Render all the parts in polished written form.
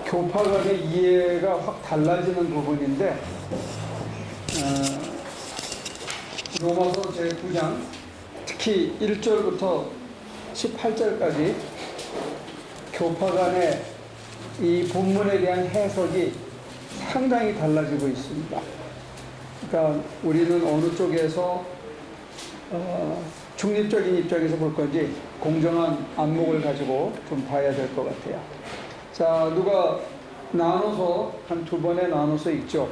교파 간의 이해가 확 달라지는 부분인데, 로마서 제9장 특히 1절부터 18절까지 교파 간의 이 본문에 대한 해석이 상당히 달라지고 있습니다. 그러니까 우리는 어느 쪽에서 중립적인 입장에서 볼 건지 공정한 안목을 가지고 좀 봐야 될 것 같아요. 자, 누가 나눠서 한 두 번에 나눠서 읽죠.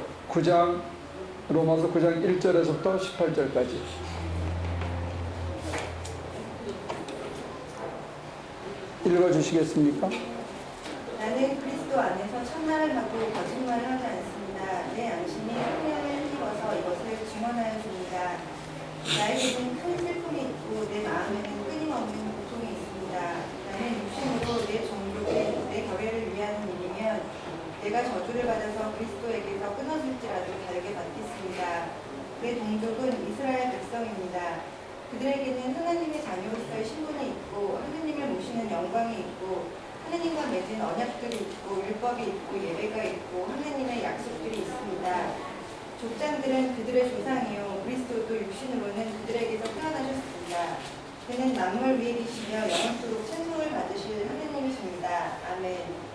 로마서 9장 1절에서부터 18절까지. 읽어주시겠습니까? 나는 그리스도 안에서 참말을 하고 거짓말을 하지 않습니다. 내 양심이 성령을 힘입어서 이것을 증언하여 줍니다. 나에게는 큰 슬픔이 있고 내 마음에는 끊임없는 고통이 있습니다. 나는 육신으로 내 종족의 내 결례를 위하는 일이면 내가 저주를 받아서 그리스도에게서 끊어질지라도 다르게 받겠습니다. 내 동족은 이스라엘 백성입니다. 그들에게는 하나님의 자녀로서의 신분이 있고 하나님을 모시는 영광이 있고 하나님과 맺은 언약들이 있고 율법이 있고 예배가 있고 하나님의 약속들이 있습니다. 족장들은 그들의 조상이요 그리스도도 육신으로는 그들에게서 태어나셨습니다. 그는 만물 위에 계시며 영원토록 찬송을 받으실 하나님이십니다. 아멘.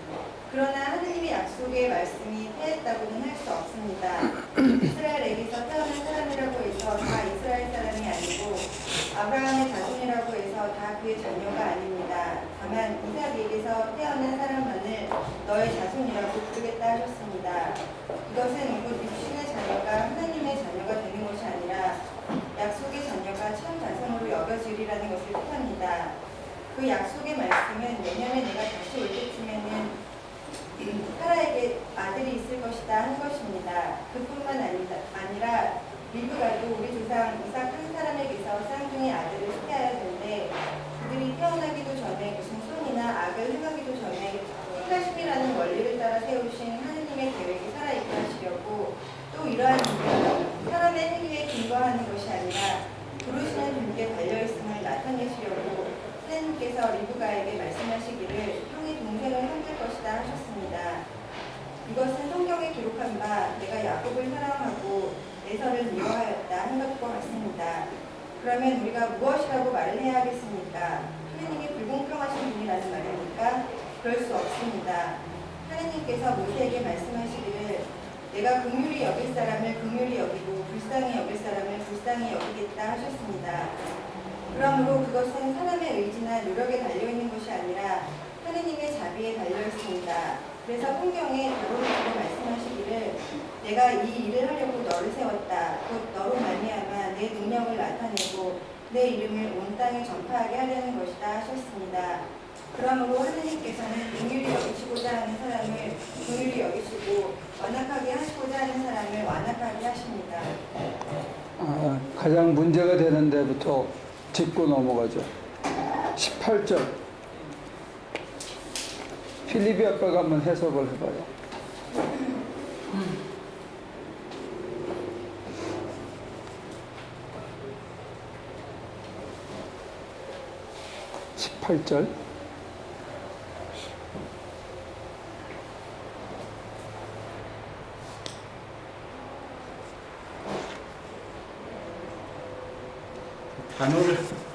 그러나 하나님의 약속의 말씀이 패했다고는 할 수 없습니다. 이스라엘에게서 태어난 사람이라고 해서 다 이스라엘 사람이 아니고 아브라함의 자손이라고 해서 다 그의 자녀가 아닙니다. 다만 이삭에게서 태어난 사람만을 너의 자손이라고 부르겠다 하셨습니다. 이것은 곧 육신의 자녀가 하나님의 자녀가 되는 것이 아니라 약속의 자녀가 참 자손으로 여겨지리라는 것을 뜻합니다. 그 약속의 말씀은 내년에 내가 다시 올 때쯤에는 사라에게 아들이 있을 것이다 한 것입니다. 그뿐만 아니라 리브가도 우리 조상 이삭 한 사람에게서 쌍둥이 아들을 수태하여 된데 그들이 태어나기도 전에 무슨 손이나 악을 행하기도 전에 행하심이라는 원리를 따라 세우신 하느님의 계획이 살아있게 하시려고 또 이러한 일은 사람의 행위에 근거하는 것이 아니라 부르시는 분께 달려있음을 나타내시려고 하느님께서 리브가에게 말씀하시기를 형이 동생을 힘들 것이다 하셨습니다. 이것은 성경에 기록한 바 내가 야곱을 사랑하고 에서를 미워하였다 한 것과 같습니다. 그러면 우리가 무엇이라고 말을 해야 하겠습니까? 하느님이 불공평하신 분이라는 말입니까? 그럴 수 없습니다. 하느님께서 모세에게 말씀하시기를 내가 긍휼히 여길 사람을 긍휼히 여기고 불쌍히 여길 사람을 불쌍히 여기겠다 하셨습니다. 그러므로 그것은 사람의 의지나 노력에 달려있는 것이 아니라 하느님의 자비에 달려있습니다. 그래서 성경에 바로로 말씀하시기를 내가 이 일을 하려고 너를 세웠다. 곧 너로 말미암아 내 능력을 나타내고 내 이름을 온 땅에 전파하게 하려는 것이다 하셨습니다. 그러므로 하느님께서는 긍휼히 여기시고자 하는 사람을 긍휼히 여기시고 완악하게 하시고자 하는 사람을 완악하게 하십니다. 가장 문제가 되는 데부터 짚고 넘어가죠. 18절. 필립이 아빠가 한번 해석을 해봐요. 18절.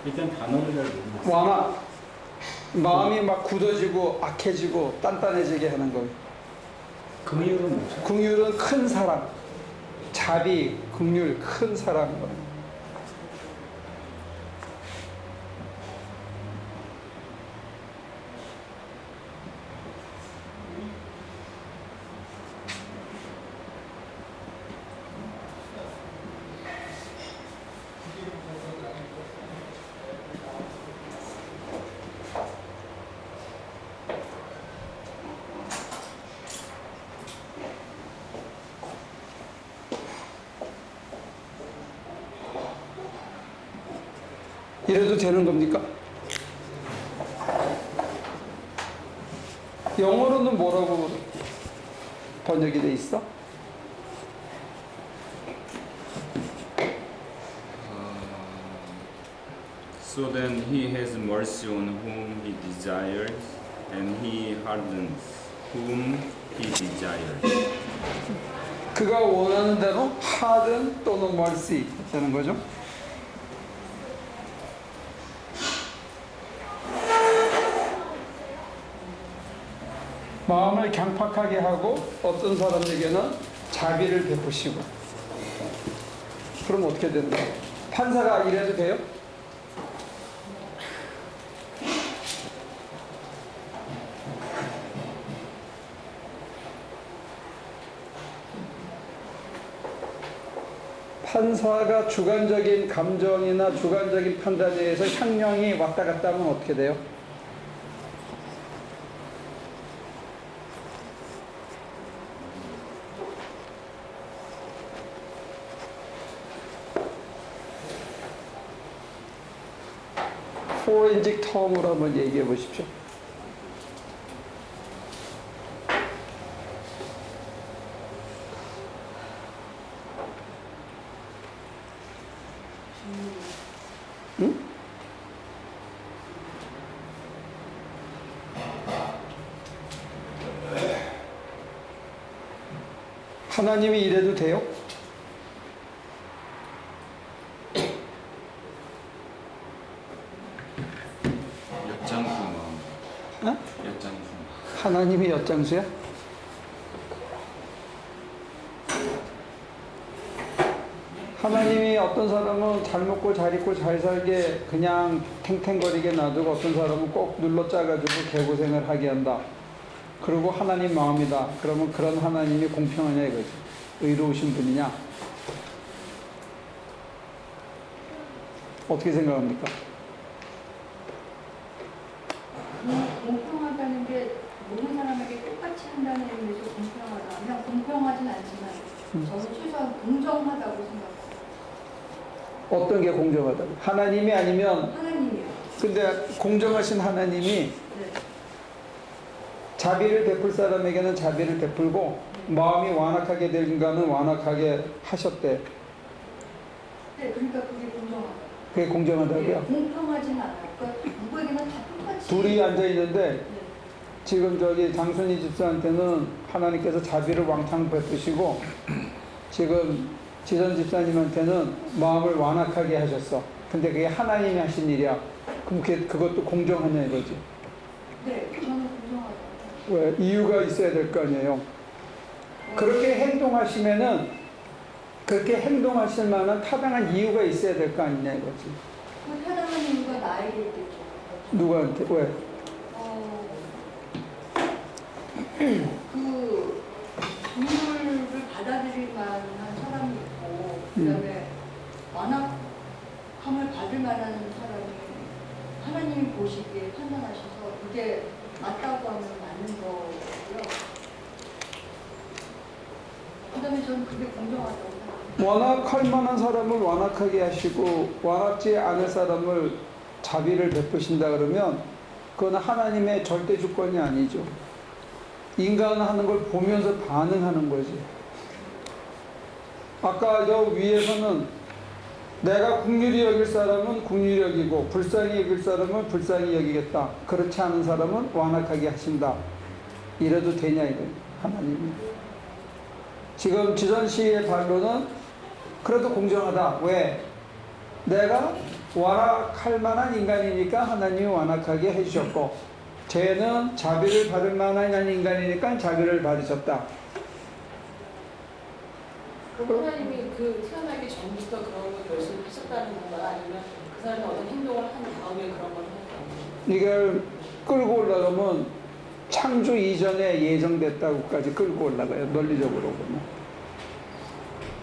일단 단어를 잘 모르겠어요. 완악. 마음이 막 굳어지고 악해지고 단단해지게 하는 거. 긍휼은 뭐죠? 긍휼은 큰 사랑, 자비, 긍휼, 큰 사랑인 거예요. 이래도 되는 겁니까? 영어로는 뭐라고 번역이 돼 있어? So then he has mercy on whom he desires, and he hardens whom he desires. 그가 원하는 대로 하든 또는 멀시 되는 거죠. 마음을 강팍하게 하고 어떤 사람에게는 자비를 베푸시고. 그럼 어떻게 된다? 판사가 이래도 돼요? 판사가 주관적인 감정이나 주관적인 판단에 의해서 형량이 왔다 갔다 하면 어떻게 돼요? 포렌식 텀으로 한번 얘기해 보십시오. 응? 하나님이 이래도 돼요? 엿장수마. 어? 엿장수. 하나님이 엿장수야? 하나님이 어떤 사람은 잘 먹고 잘 입고 잘 살게 그냥 탱탱거리게 놔두고 어떤 사람은 꼭 눌러 짜가지고 개고생을 하게 한다. 그리고 하나님 마음이다. 그러면 그런 하나님이 공평하냐 이거지. 의로우신 분이냐? 어떻게 생각합니까? 공평하다는 게 모든 사람에게 똑같이 한다는 의미에서 공평하다. 그냥 공평하진 않지만 저는 최소한 공정하다고 생각해요. 어떤 게 공정하다고? 하나님이 아니면 하나님이요. 근데 공정하신 하나님이 네. 자비를 베풀 사람에게는 자비를 베풀고 마음이 완악하게 될 인간은 완악하게 하셨대. 네, 그러니까 그게 공정하다. 그게 공정하다고요? 공평하진 않아요. 그러니까 누구에게나 다 똑같이. 둘이 앉아 있는데 네. 지금 저기 장순이 집사한테는 하나님께서 자비를 왕창 베푸시고 지금 지선 집사님한테는 마음을 완악하게 하셨어. 근데 그게 하나님이 하신 일이야. 그럼 그것도 공정하냐 이거지. 네, 저는 공정하다. 왜? 이유가 있어야 될 거 아니에요. 그렇게 행동하시면은 그렇게 행동하실 만한 타당한 이유가 있어야 될 거 아니냐 이거지. 그 타당한 이유가 나에게 있겠죠. 누구한테? 왜? 그 분율을 받아들일 만한 사람이 있고 그다음에 완악함을 받을 만한 사람이 하나님이 보시기에 판단하셔서 그게 맞다고 하면 맞는 거고요. 그다음에 저는 그게 공정하다고 생각해요. 완악할 만한 사람을 완악하게 하시고 완악지 않을 사람을 자비를 베푸신다 그러면 그건 하나님의 절대 주권이 아니죠. 인간은 하는 걸 보면서 반응하는 거지. 아까 저 위에서는 내가 긍휼히 여길 사람은 긍휼히 여기고 불쌍히 여길 사람은 불쌍히 여기겠다. 그렇지 않은 사람은 완악하게 하신다. 이래도 되냐 이거예요. 하나님이. 지금 지선 씨의 반론은 그래도 공정하다. 왜? 내가 완악할 만한 인간이니까 하나님이 완악하게 해주셨고 쟤는 자비를 받을 만한 인간이니까 자비를 받으셨다. 하나님이 그 태어나기 전부터 그런 걸 결심하셨다는 건가요? 아니면 그 사람이 어떤 행동을 한 다음에 그런 걸 했다는 이걸 끌고 올라가면 창조 이전에 예정됐다고까지 끌고 올라가요. 논리적으로 보면.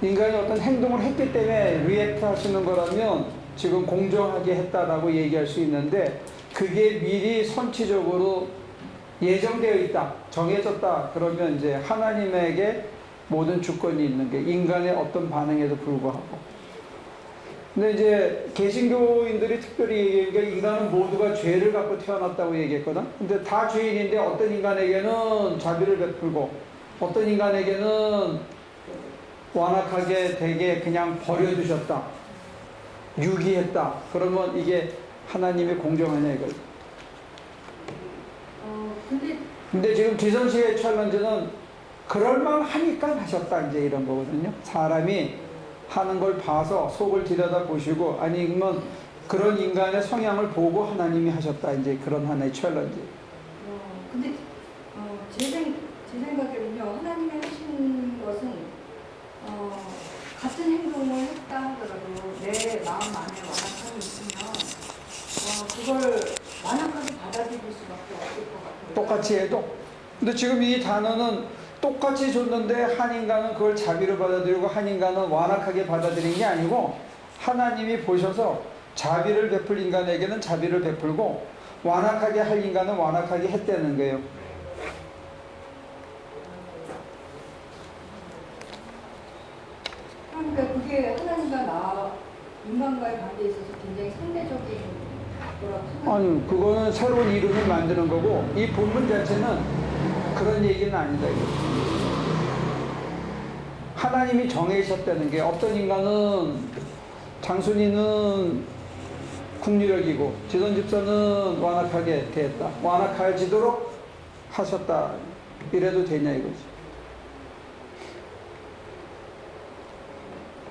인간이 어떤 행동을 했기 때문에 리액트 하시는 거라면 지금 공정하게 했다라고 얘기할 수 있는데 그게 미리 선취적으로 예정되어 있다, 정해졌다. 그러면 이제 하나님에게 모든 주권이 있는 게 인간의 어떤 반응에도 불구하고. 근데 이제 개신교인들이 특별히 얘기한 게 인간은 모두가 죄를 갖고 태어났다고 얘기했거든. 근데 다 죄인인데 어떤 인간에게는 자비를 베풀고 어떤 인간에게는 완악하게 되게 그냥 버려두셨다, 유기했다. 그러면 이게 하나님의 공정하냐 이거예요. 근데 근데 지금 지성씨의 챌린지는 그럴만 하니까 하셨다 이제 이런 거거든요. 사람이 하는 걸 봐서 속을 들여다 보시고 아니면 그런 인간의 성향을 보고 하나님이 하셨다 이제 그런 하나의 챌린지. 근데 제 생각에는요, 하나님이 하신 것은 같은 행동을 했다 하더라도 내 마음 안에 완악함이 있으면 그걸 완악하게 받아들일 수밖에 없을 것 같아요. 똑같이 해도. 근데 지금 이 단어는 똑같이 줬는데 한 인간은 그걸 자비로 받아들이고 한 인간은 완악하게 받아들인 게 아니고 하나님이 보셔서 자비를 베풀 인간에게는 자비를 베풀고 완악하게 할 인간은 완악하게 했다는 거예요. 그러니까 그게 하나님과 인간과의 관계에 있어서 굉장히 상대적인 거라고 생각해요. 아니 그거는 새로운 이론을 만드는 거고 이 본문 자체는 그런 얘기는 아니다 이거. 하나님이 정해셨다는 게 어떤 인간은 장순이는 국리력이고 지선 집사는 완악하게 대했다. 완악해지도록 하셨다. 이래도 되냐 이거지.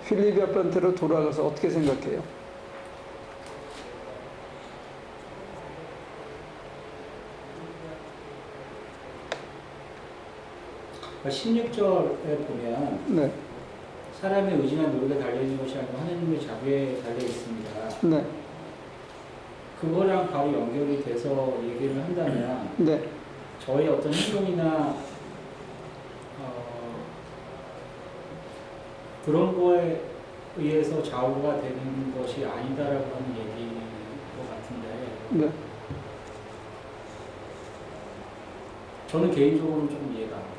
필립 아빠한테로 돌아가서 어떻게 생각해요? 16절에 보면 네, 사람의 의지나 노력에 달려있는 것이 아니고 하나님의 자비에 달려 있습니다. 네, 그거랑 바로 연결이 돼서 얘기를 한다면 네, 저희 어떤 행동이나 그런 거에 의해서 좌우가 되는 것이 아니다라고 하는 얘기인 것 같은데 네. 저는 개인적으로는 조금 이해가 안 돼요.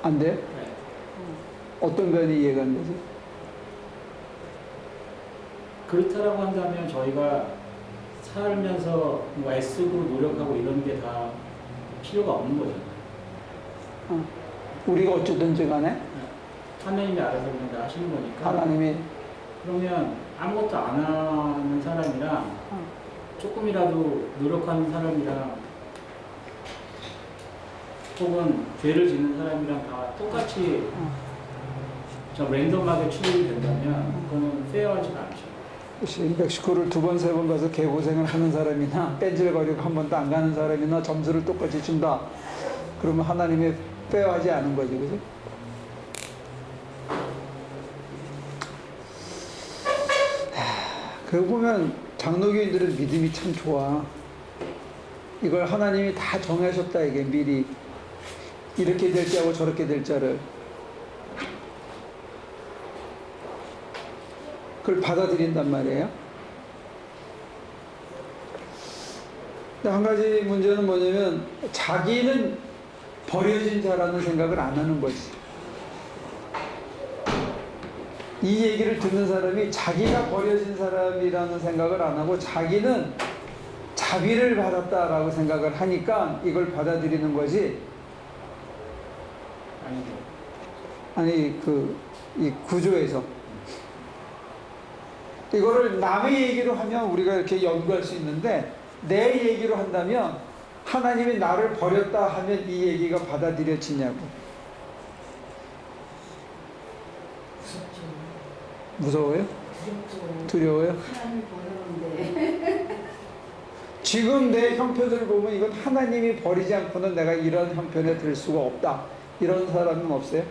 안 돼? 네. 어떤 면이 이해가 안 되지? 그렇다라고 한다면 저희가 살면서 뭐 애쓰고 노력하고 이런 게 다 필요가 없는 거잖아요. 우리가 어쩌든지 간에 하나님이 알아서 그냥 다 하시는 거니까. 하나님이 그러면 아무것도 안 하는 사람이랑 조금이라도 노력하는 사람이랑 혹은 죄를 짓는 사람이랑 다 똑같이 저 랜덤하게 추리이 된다면 그거는 페어하지가 않죠. 멕시코를 2번, 3번 가서 개고생을 하는 사람이나 뺀질거리고 한 번도 안 가는 사람이나 점수를 똑같이 준다. 그러면 하나님이 페어하지 않은 거지, 그지? 그러고 보면 장로교인들은 믿음이 참 좋아. 이걸 하나님이 다 정하셨다 이게 미리 이렇게 될 자하고 저렇게 될 자를 그걸 받아들인단 말이에요. 근데 한 가지 문제는 뭐냐면 자기는 버려진 자라는 생각을 안 하는 거지. 이 얘기를 듣는 사람이 자기가 버려진 사람이라는 생각을 안 하고 자기는 자비를 받았다라고 생각을 하니까 이걸 받아들이는 거지. 아니 이 구조에서 이거를 남의 얘기로 하면 우리가 이렇게 연구할 수 있는데 내 얘기로 한다면 하나님이 나를 버렸다 하면 이 얘기가 받아들여지냐고. 무서워요? 두려워요? 하나님 버렸는데. 지금 내 형편을 보면 이건 하나님이 버리지 않고는 내가 이런 형편에 들 수가 없다. 이런 사람은 없어요?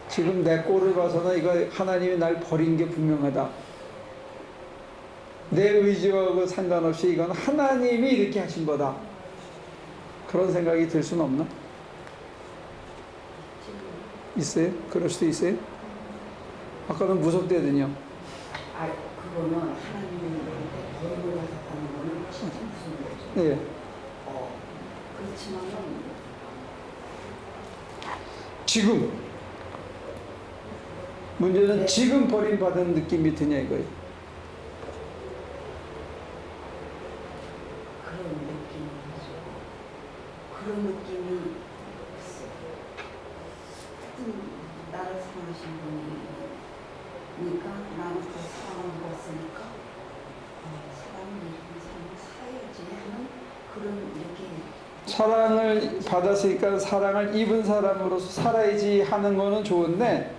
지금 내 꼴을 봐서는 이거 하나님이 날 버린 게 분명하다. 내 의지와 상관없이 이건 하나님이 이렇게 하신 거다. 그런 생각이 들 수는 없나? 있어요? 그럴 수도 있어요? 아까는 무섭대더니요. 그거는 하나님이 버리고 가셨다는 거는 진짜 무슨 거죠? 네. 그렇지만은 지금 문제는 네. 지금 버림받은 느낌이 드냐 이거예요. 그런 느낌이죠. 그런 느낌이 나를 사랑하신 분이니까 나는 그 사랑을 먹었으니까 사람이 이렇게 삶을 살아야지 하는 그런 이렇게 사랑을 받았으니까 사랑을 입은 사람으로서 살아야지 하는 거는 좋은데,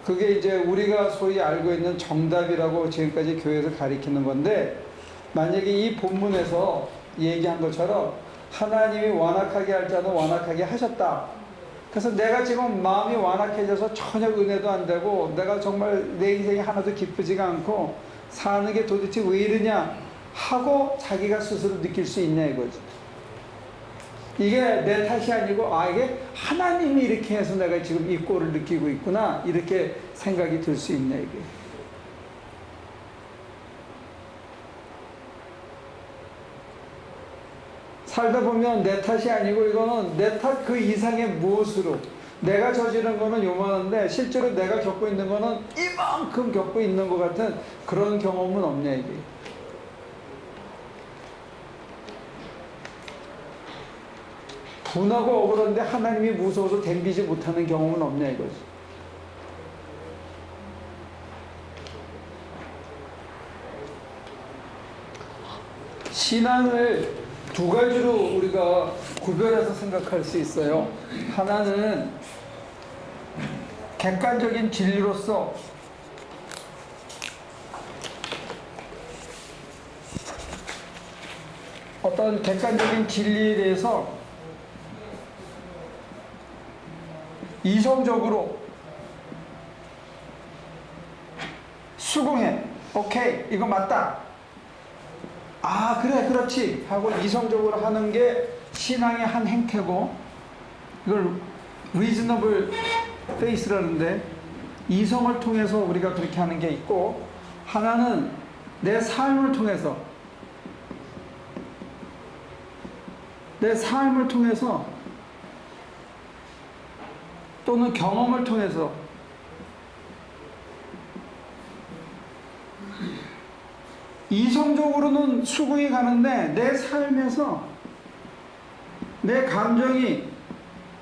그게 이제 우리가 소위 알고 있는 정답이라고 지금까지 교회에서 가리키는 건데, 만약에 이 본문에서 얘기한 것처럼 하나님이 완악하게 할 자는 완악하게 하셨다. 그래서 내가 지금 마음이 완악해져서 전혀 은혜도 안 되고 내가 정말 내 인생이 하나도 기쁘지가 않고 사는 게 도대체 왜 이러냐 하고 자기가 스스로 느낄 수 있냐 이거지. 이게 내 탓이 아니고 이게 하나님이 이렇게 해서 내가 지금 이 꼴을 느끼고 있구나 이렇게 생각이 들 수 있냐 이게. 살다 보면 내 탓이 아니고 이거는 내 탓 그 이상의 무엇으로 내가 저지른 거는 요만한데 실제로 내가 겪고 있는 거는 이만큼 겪고 있는 것 같은 그런 경험은 없냐 이게. 분하고 억울한데 하나님이 무서워서 덤비지 못하는 경험은 없냐 이거지. 신앙을 두 가지로 우리가 구별해서 생각할 수 있어요. 하나는 객관적인 진리로서 어떤 객관적인 진리에 대해서 이성적으로 수긍해. 오케이, 이거 맞다. 그래, 그렇지 하고 이성적으로 하는 게 신앙의 한 행태고, 이걸 reasonable faith라는데 이성을 통해서 우리가 그렇게 하는 게 있고, 하나는 내 삶을 통해서 또는 경험을 통해서 이성적으로는 수긍이 가는데 내 삶에서 내 감정이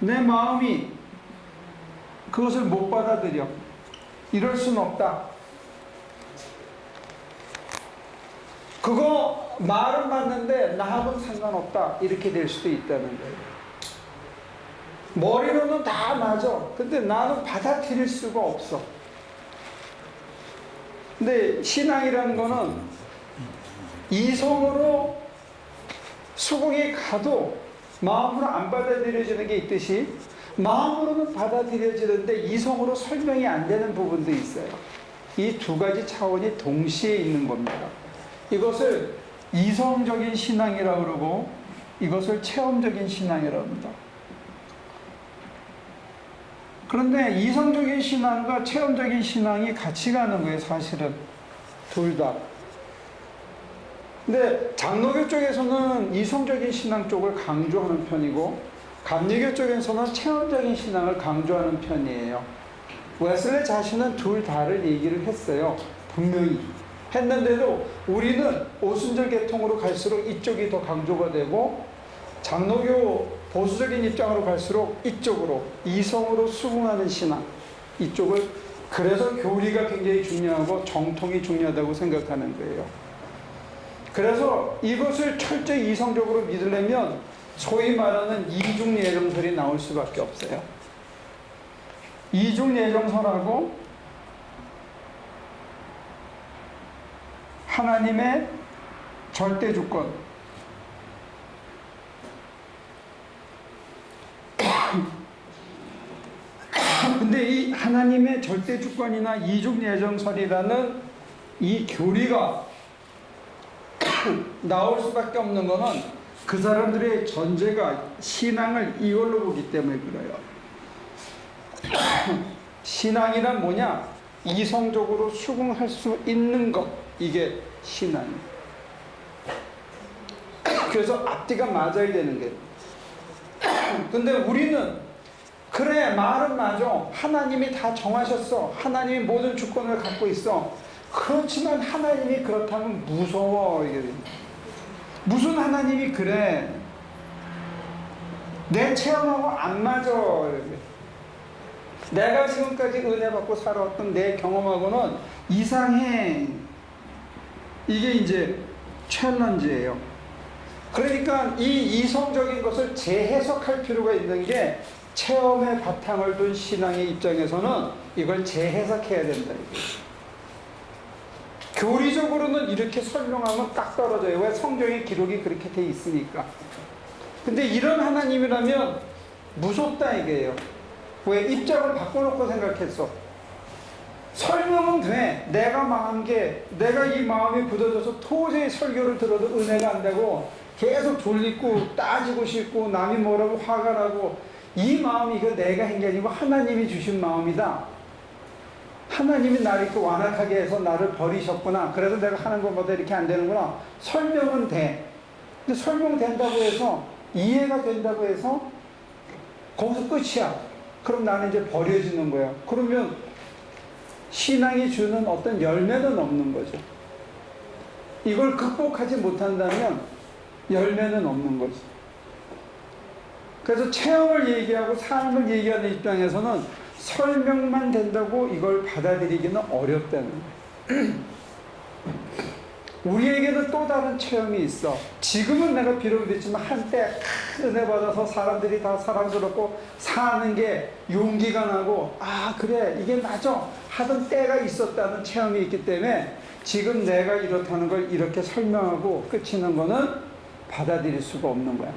내 마음이 그것을 못 받아들여. 이럴 순 없다. 그거 말은 맞는데 나하고는 상관없다. 이렇게 될 수도 있다는 거예요. 머리로는 다 맞아. 근데 나는 받아들일 수가 없어. 근데 신앙이라는 거는 이성으로 수긍이 가도 마음으로 안 받아들여지는 게 있듯이 마음으로는 받아들여지는데 이성으로 설명이 안 되는 부분도 있어요. 이 두 가지 차원이 동시에 있는 겁니다. 이것을 이성적인 신앙이라고 그러고 이것을 체험적인 신앙이라고 합니다. 그런데 이성적인 신앙과 체험적인 신앙이 같이 가는 거예요, 사실은. 둘 다. 근데 장로교 쪽에서는 이성적인 신앙 쪽을 강조하는 편이고 감리교 쪽에서는 체험적인 신앙을 강조하는 편이에요. 웨슬리 자신은 둘 다를 얘기를 했어요. 분명히. 했는데도 우리는 오순절 계통으로 갈수록 이쪽이 더 강조가 되고 장로교 보수적인 입장으로 갈수록 이쪽으로 이성으로 수긍하는 신앙 이쪽을 그래서 교리가 굉장히 중요하고 정통이 중요하다고 생각하는 거예요. 그래서 이것을 철저히 이성적으로 믿으려면 소위 말하는 이중예정설이 나올 수밖에 없어요. 이중예정설하고 하나님의 절대주권 근데 이 하나님의 절대주권이나 이중예정설이라는 이 교리가 나올 수밖에 없는 것은 그 사람들의 전제가 신앙을 이걸로 보기 때문에 그래요. 신앙이란 뭐냐? 이성적으로 수긍할 수 있는 것, 이게 신앙이에요. 그래서 앞뒤가 맞아야 되는 거예요. 근데 우리는 그래 말은 맞아. 하나님이 다 정하셨어. 하나님이 모든 주권을 갖고 있어. 그렇지만 하나님이 그렇다면 무서워. 이게 무슨 하나님이 그래? 내 체험하고 안 맞아. 내가 지금까지 은혜 받고 살아왔던 내 경험하고는 이상해. 이게 이제 챌린지예요. 그러니까 이 이성적인 것을 재해석할 필요가 있는 게 체험의 바탕을 둔 신앙의 입장에서는 이걸 재해석해야 된다. 교리적으로는 이렇게 설명하면 딱 떨어져요. 왜? 성경의 기록이 그렇게 돼 있으니까. 근데 이런 하나님이라면 무섭다 이게요. 왜? 입장을 바꿔놓고 생각했어. 설명은 돼. 내가 망한 게, 내가 이 마음이 굳어져서 도저히 설교를 들어도 은혜가 안 되고 계속 졸리고 따지고 싶고 남이 뭐라고 화가 나고, 이 마음이 이거 내가 한 게 아니고 하나님이 주신 마음이다. 하나님이 나를 이렇게 완악하게 해서 나를 버리셨구나. 그래서 내가 하는 것보다 이렇게 안 되는구나. 설명은 돼. 근데 설명된다고 해서, 이해가 된다고 해서 거기서 끝이야. 그럼 나는 이제 버려지는 거야. 그러면 신앙이 주는 어떤 열매는 없는 거죠. 이걸 극복하지 못한다면 열매는 없는 거지. 그래서 체험을 얘기하고 삶을 얘기하는 입장에서는 설명만 된다고 이걸 받아들이기는 어렵다는 거예요. 우리에게는 또 다른 체험이 있어. 지금은 내가 비록 그랬지만 한때 큰 은혜 받아서 사람들이 다 사랑스럽고 사는 게 용기가 나고, 아 그래 이게 맞아 하던 때가 있었다는 체험이 있기 때문에 지금 내가 이렇다는 걸 이렇게 설명하고 끝이는 거는 받아들일 수가 없는 거야.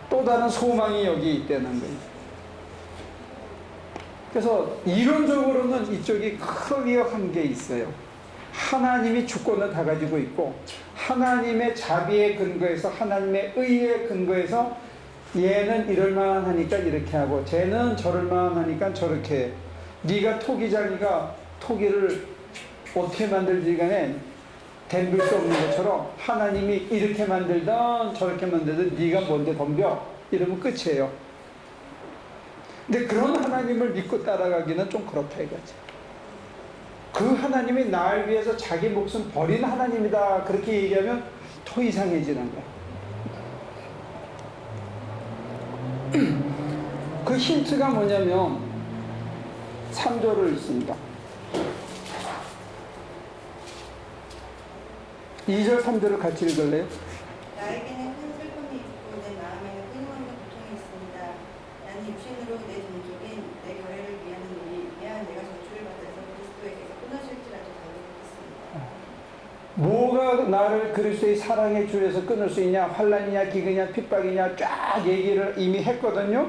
또 다른 소망이 여기 있다는 거예요. 그래서 이론적으로는 이쪽이 클리어한 게 있어요. 하나님이 주권을 다 가지고 있고, 하나님의 자비의 근거에서, 하나님의 의의 근거에서 얘는 이럴만 하니까 이렇게 하고 쟤는 저럴만 하니까 저렇게 해. 네가 토기장이가 토기를 어떻게 만들지 간에 덤빌 수 없는 것처럼 하나님이 이렇게 만들든 저렇게 만들든 네가 뭔데 덤벼 이러면 끝이에요. 근데 그런 하나님을 믿고 따라가기는 좀 그렇다 이거지. 그 하나님이 날 위해서 자기 목숨 버린 하나님이다 그렇게 얘기하면 더 이상해지는 거야. 그 힌트가 뭐냐면 3절을 읽습니다. 2절 3절을 같이 읽을래요? 나에게는 큰 슬픔이 있고 내 마음에는 끊임없는 고통이 있습니다. 나는 육신으로 내 종족인 내 교회를 위하는 일이 위한 내가 저주를 받아서 그리스도에게서 끊어질지라도 달려보겠습니다. 뭐가 나를 그리스도의 사랑의 줄에서 끊을 수 있냐? 환난이냐 기근이냐 핍박이냐 쫙 얘기를 이미 했거든요.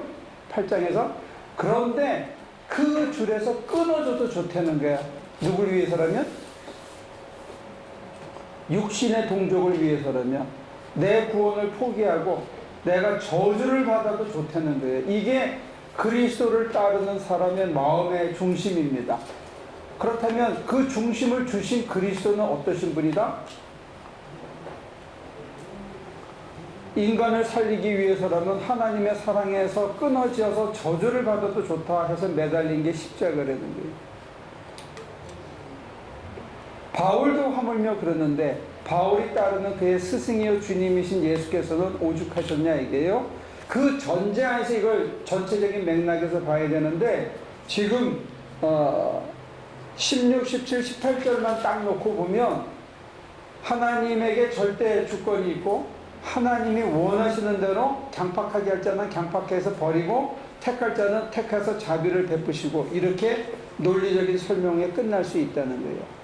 8장에서. 그런데 그 줄에서 끊어져도 좋다는 거야. 누굴 위해서라면? 육신의 동족을 위해서라면, 내 구원을 포기하고 내가 저주를 받아도 좋다는 거예요. 이게 그리스도를 따르는 사람의 마음의 중심입니다. 그렇다면 그 중심을 주신 그리스도는 어떠신 분이다? 인간을 살리기 위해서라면 하나님의 사랑에서 끊어져서 저주를 받아도 좋다 해서 매달린 게 십자가라는 거예요. 바울도 하물며 그러는데, 바울이 따르는 그의 스승이요 주님이신 예수께서는 오죽하셨냐 이게요. 그 전제 안에서 이걸 전체적인 맥락에서 봐야 되는데, 지금 16, 17, 18절만 딱 놓고 보면 하나님에게 절대 주권이 있고, 하나님이 원하시는 대로 강팍하게 할 자는 강팍해서 버리고 택할 자는 택해서 자비를 베푸시고, 이렇게 논리적인 설명에 끝날 수 있다는 거예요.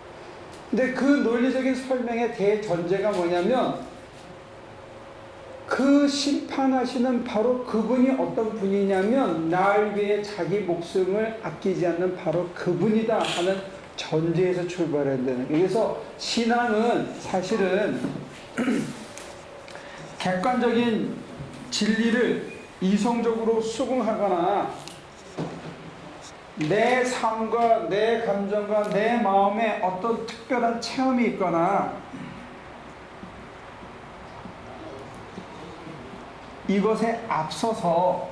근데 그 논리적인 설명의 대전제가 뭐냐면, 그 심판하시는 바로 그분이 어떤 분이냐면 날 위해 자기 목숨을 아끼지 않는 바로 그분이다 하는 전제에서 출발한다는 거예요. 그래서 신앙은 사실은 객관적인 진리를 이성적으로 수긍하거나 내 삶과 내 감정과 내 마음에 어떤 특별한 체험이 있거나 이것에 앞서서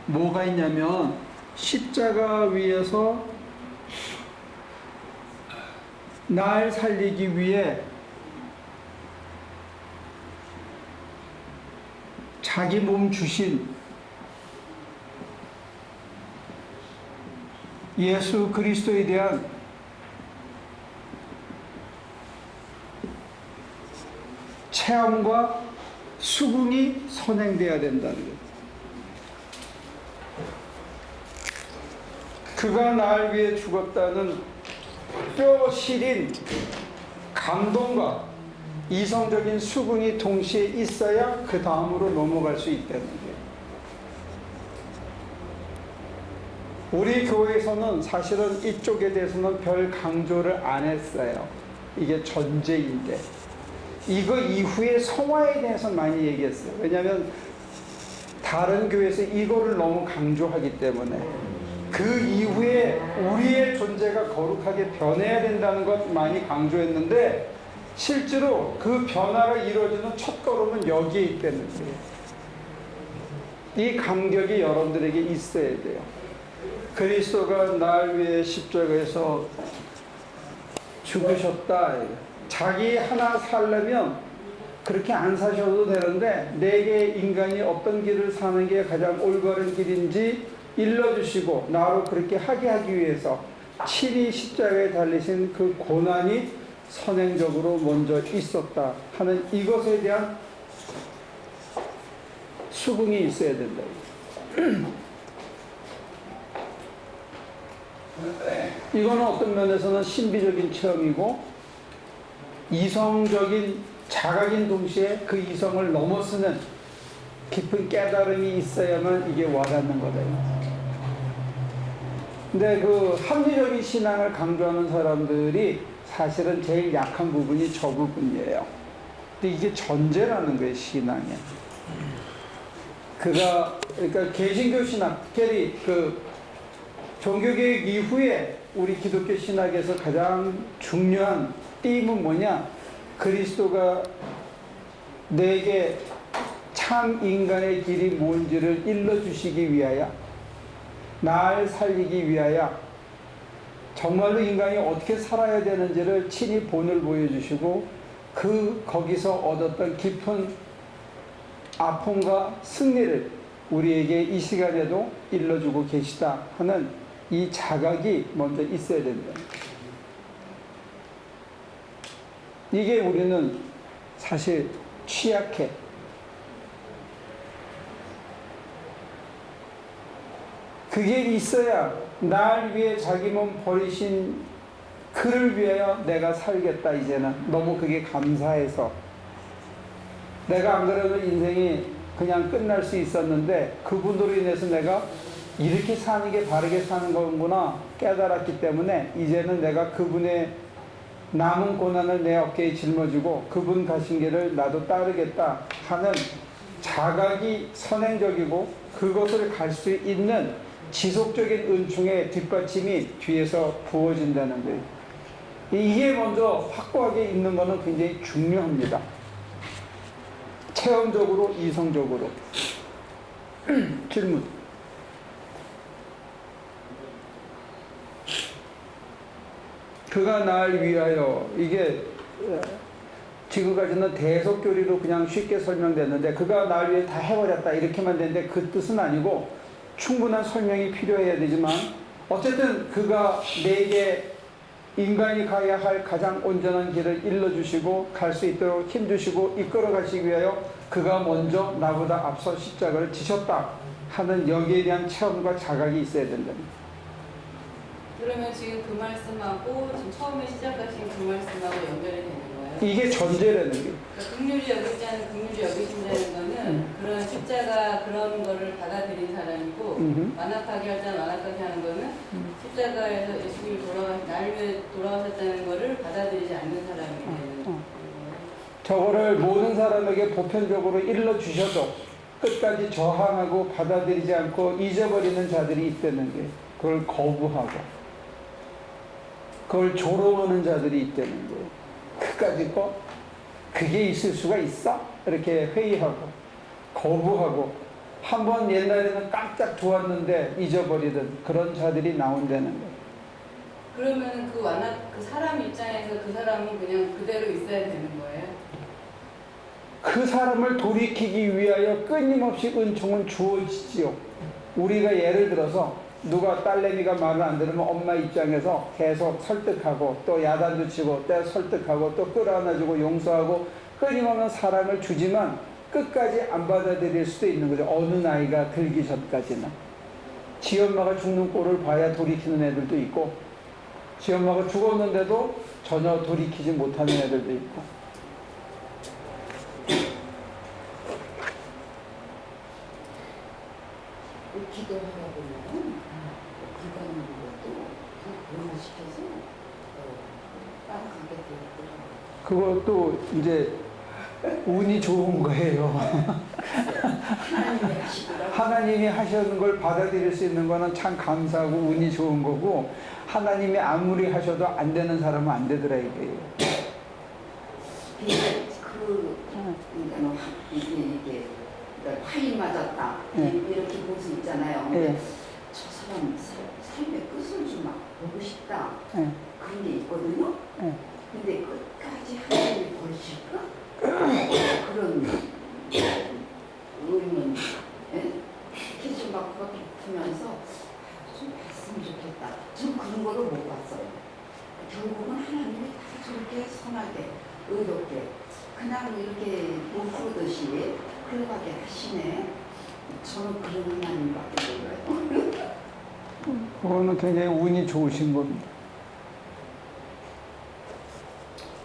뭐가 있냐면, 십자가 위에서 날 살리기 위해 자기 몸 주신 예수 그리스도에 대한 체험과 수긍이 선행돼야 된다는 거예요. 그가 날 위해 죽었다는 뼈 시린 감동과 이성적인 수긍이 동시에 있어야 그 다음으로 넘어갈 수 있다는 거예요. 우리 교회에서는 사실은 이쪽에 대해서는 별 강조를 안 했어요. 이게 전제인데 이거 이후에 성화에 대해서 많이 얘기했어요. 왜냐하면 다른 교회에서 이거를 너무 강조하기 때문에 그 이후에 우리의 존재가 거룩하게 변해야 된다는 것 많이 강조했는데 실제로 그 변화가 이루어지는 첫걸음은 여기에 있다는 거예요. 이 감격이 여러분들에게 있어야 돼요. 그리스도가 날 위해 십자가에서 죽으셨다. 자기 하나 살려면 그렇게 안 사셔도 되는데 내게 인간이 어떤 길을 사는 게 가장 올바른 길인지 일러주시고 나로 그렇게 하게 하기 위해서 친히 십자가에 달리신 그 고난이 선행적으로 먼저 있었다 하는 이것에 대한 수긍이 있어야 된다. 이거는 어떤 면에서는 신비적인 체험이고 이성적인 자각인 동시에 그 이성을 넘어서는 깊은 깨달음이 있어야만 이게 와닿는 거다. 근데 그 합리적인 신앙을 강조하는 사람들이 사실은 제일 약한 부분이 저 부분이에요. 근데 이게 전제라는 거예요, 신앙에. 그러니까 개신교 신학, 특히 그 종교개혁 이후에 우리 기독교 신학에서 가장 중요한 띠임은 뭐냐? 그리스도가 내게 참 인간의 길이 뭔지를 일러주시기 위하여, 날 살리기 위하여 정말로 인간이 어떻게 살아야 되는지를 친히 본을 보여주시고 거기서 얻었던 깊은 아픔과 승리를 우리에게 이 시간에도 일러주고 계시다 하는 이 자각이 먼저 있어야 된다. 이게 우리는 사실 취약해. 그게 있어야 날 위해 자기 몸 버리신 그를 위하여 내가 살겠다. 이제는 너무 그게 감사해서 내가 안 그래도 인생이 그냥 끝날 수 있었는데 그분으로 인해서 내가 이렇게 사는 게 바르게 사는 거구나 깨달았기 때문에 이제는 내가 그분의 남은 고난을 내 어깨에 짊어지고 그분 가신 길을 나도 따르겠다 하는 자각이 선행적이고 그것을 갈 수 있는 지속적인 은총의 뒷받침이 뒤에서 부어진다는 거예요. 이게 먼저 확고하게 있는 것은 굉장히 중요합니다. 체험적으로, 이성적으로. 질문. 그가 날 위하여, 이게 지금까지는 대속교리로 그냥 쉽게 설명됐는데 그가 날 위해 다 해버렸다 이렇게만 되는데 그 뜻은 아니고 충분한 설명이 필요해야 되지만 어쨌든 그가 내게 인간이 가야 할 가장 온전한 길을 일러주시고 갈 수 있도록 힘주시고 이끌어 가시기 위하여 그가 먼저 나보다 앞서 십자가를 지셨다 하는 여기에 대한 체험과 자각이 있어야 된답니다. 그러면 지금 그 말씀하고 지금 처음에 시작하신 그 말씀하고 연결이 되는 거예요? 이게 전제라는 게. 그러니까 긍휼히 여기자는 긍휼히 여기신다는 거는 그런 십자가 그런 거를 받아들인 사람이고 완악하게 할 때는 완악하게 하는 거는 십자가에서 예수님이 날 위해 돌아오셨다는 거를 받아들이지 않는 사람이 되는 거예요. 저거를 모든 사람에게 보편적으로 일러주셔도 끝까지 저항하고 받아들이지 않고 잊어버리는 자들이 있다는 게 그걸 거부하고 그걸 조롱하는 자들이 있다는 거예요. 끝까지 그게 있을 수가 있어? 이렇게 회의하고 거부하고 한번 옛날에는 깜짝 좋았는데 잊어버리던 그런 자들이 나온다는 거예요. 그러면 그 사람 입장에서 그 사람은 그냥 그대로 있어야 되는 거예요? 그 사람을 돌이키기 위하여 끊임없이 은총은 주어지지요. 우리가 예를 들어서 누가 딸내미가 말을 안 들으면 엄마 입장에서 계속 설득하고 또 야단도 치고 또 설득하고 또 끌어안아주고 용서하고 끊임없는 사랑을 주지만 끝까지 안 받아들일 수도 있는 거죠. 어느 나이가 들기 전까지는. 지 엄마가 죽는 꼴을 봐야 돌이키는 애들도 있고, 지 엄마가 죽었는데도 전혀 돌이키지 못하는 애들도 있고. 기도하다 보면 불가능한 것도 그냥 변화시켜서 따라가게 되더라고요. 그것도 이제 운이 좋은 거예요. 하나님이 하시더라고요. 하나님이 하시는 걸 받아들일 수 있는 거는 참 감사하고 운이 좋은 거고, 하나님이 아무리 하셔도 안 되는 사람은 안 되더라 이거예요. 그러니까 이게 화인 맞았다 네. 이렇게 볼 수 있잖아요. 예. 저 사람 삶의 끝을 좀 막 보고 싶다 예. 그런 게 있거든요. 예. 근데 끝까지 하나님이 버리실까? 그런 의문, 계속 막 그거 깊으면서 좀 봤으면 좋겠다. 전 그런 거를 못 봤어요. 결국은 하나님이 다 저렇게 선하게, 의롭게, 그냥 이렇게 못 부르듯이 흘러가게 하시네. 저는 그런 하나님밖에 몰라요. 그거는 굉장히 운이 좋으신 겁니다.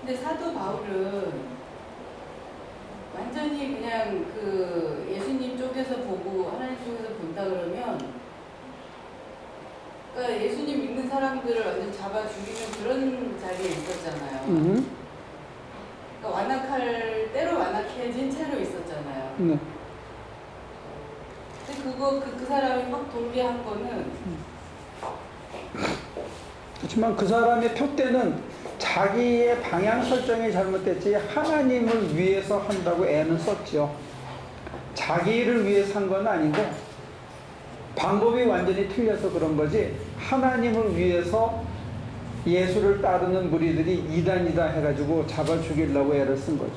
근데 사도 바울은 완전히 그냥 그 예수님 쪽에서 보고 하나님 쪽에서 본다 그러면, 그러니까 예수님 믿는 사람들을 완전 잡아 죽이는 그런 자리에 있었잖아요. 그러니까 때로 완악해진 채로 있었잖아요. 네. 근데 그 사람이 확 돌게 한 거는, 그렇지만 그 사람의 표대는 자기의 방향 설정이 잘못됐지 하나님을 위해서 한다고 애는 썼죠. 자기를 위해서 한 건 아닌데 방법이 완전히 틀려서 그런 거지, 하나님을 위해서 예수를 따르는 무리들이 이단이다 해가지고 잡아 죽이려고 애를 쓴 거죠.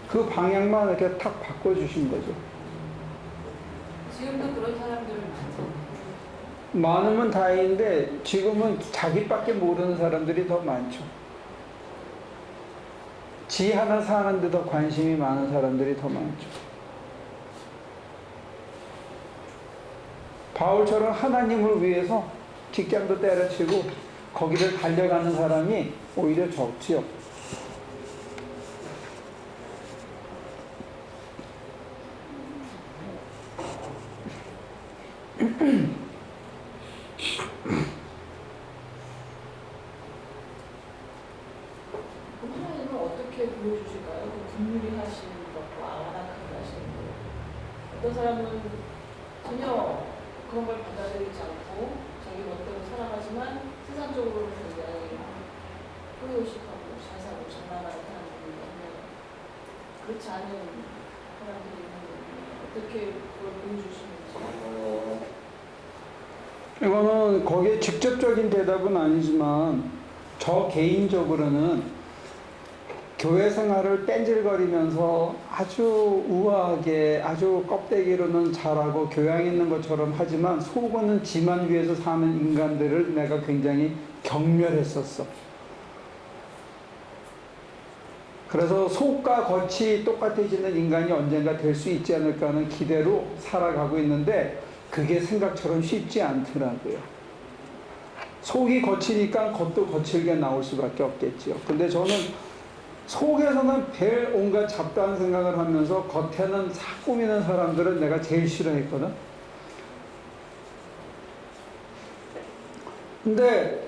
그 방향만 이렇게 탁 바꿔주신 거죠. 지금도 그런 사람들은 많죠. 많으면 다행인데 지금은 자기밖에 모르는 사람들이 더 많죠. 지 하나 사는데 더 관심이 많은 사람들이 더 많죠. 바울처럼 하나님을 위해서 직장도 때려치고 거기를 달려가는 사람이 오히려 적지요. 하나님은 어떻게 보여주실까요? 그 긍휼히 하시는 것과 완악하게 하시는 것. 어떤 사람은 전혀 그런 걸 받아들이지 않고 자기 멋대로 살아가지만 세상적으로는 굉장히 호의호식하고 잘 살고 장난하는 사람들이 있는데, 그렇지 않은 사람들이 있는데 어떻게 그걸 보여주시는지. 이거는 거기에 직접적인 대답은 아니지만 저 개인적으로는 교회 생활을 뺀질거리면서 아주 우아하게 아주 껍데기로는 잘하고 교양 있는 것처럼 하지만 속은 지만 위해서 사는 인간들을 내가 굉장히 경멸했었어. 그래서 속과 겉이 똑같아지는 인간이 언젠가 될 수 있지 않을까 하는 기대로 살아가고 있는데 그게 생각처럼 쉽지 않더라고요. 속이 거치니까 겉도 거칠게 나올 수밖에 없겠죠. 근데 저는 속에서는 별 온갖 잡다한 생각을 하면서 겉에는 싹 꾸미는 사람들은 내가 제일 싫어했거든. 근데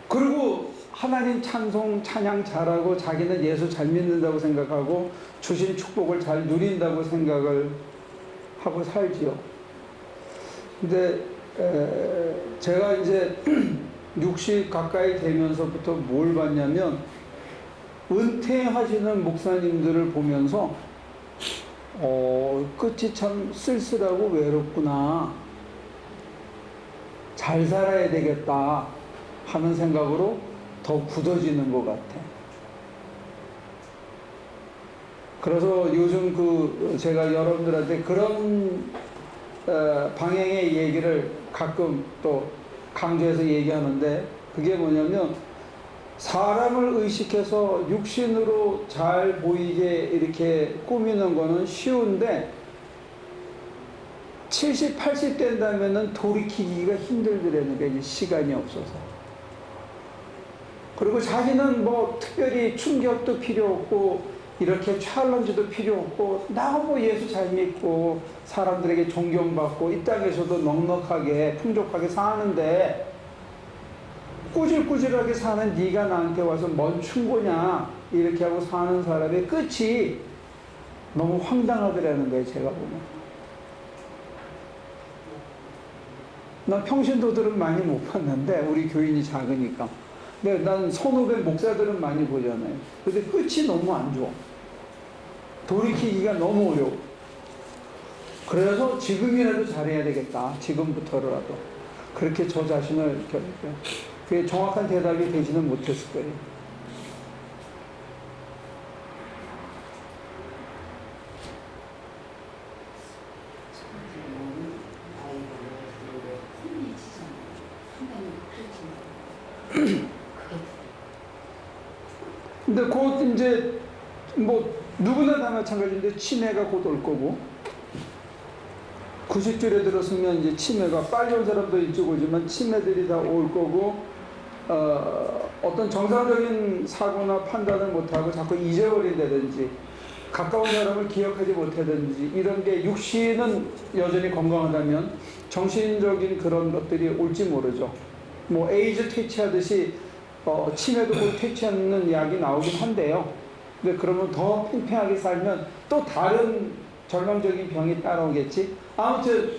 그리고 하나님 찬송 찬양 잘하고 자기는 예수 잘 믿는다고 생각하고 주신 축복을 잘 누린다고 생각을 하고 살지요. 근데 제가 이제 60 가까이 되면서부터 뭘 봤냐면 은퇴하시는 목사님들을 보면서 끝이 참 쓸쓸하고 외롭구나, 잘 살아야 되겠다 하는 생각으로 더 굳어지는 것 같아. 그래서 요즘 제가 여러분들한테 그런 방향의 얘기를 가끔 또 강조해서 얘기하는데, 그게 뭐냐면 사람을 의식해서 육신으로 잘 보이게 이렇게 꾸미는 거는 쉬운데 70, 80 된다면은 돌이키기가 힘들더라는 거예요. 이제 시간이 없어서. 그리고 자기는 뭐 특별히 충격도 필요 없고 이렇게 챌린지도 필요 없고 너무 예수 잘 믿고 사람들에게 존경받고 이 땅에서도 넉넉하게 풍족하게 사는데 꾸질꾸질하게 사는 네가 나한테 와서 뭔 충고냐 이렇게 하고 사는 사람의 끝이 너무 황당하더라는 거예요. 제가 보면. 난 평신도들은 많이 못 봤는데 우리 교인이 작으니까. 근데 난 선후배 목사들은 많이 보잖아요. 근데 끝이 너무 안 좋아. 돌이키기가 너무 어려워. 그래서 지금이라도 잘해야 되겠다. 지금부터라도. 그렇게 저 자신을 그게 정확한 대답이 되지는 못했을 거예요. 근데 곧 이제 뭐 누구나 다 마찬가지인데 치매가 곧 올 거고 90줄에 들었으면 이제 치매가 빨리 온 사람도 일찍 오지만 치매들이 다 올 거고 어떤 정상적인 사고나 판단을 못하고 자꾸 잊어버린다든지 가까운 사람을 기억하지 못하든지 이런 게 육신은 여전히 건강하다면 정신적인 그런 것들이 올지 모르죠. 뭐 에이즈 퇴치하듯이 치매도 곧 퇴치하는 약이 나오긴 한데요. 근데 그러면 더 팽팽하게 살면 또 다른 절망적인 병이 따라오겠지. 아무튼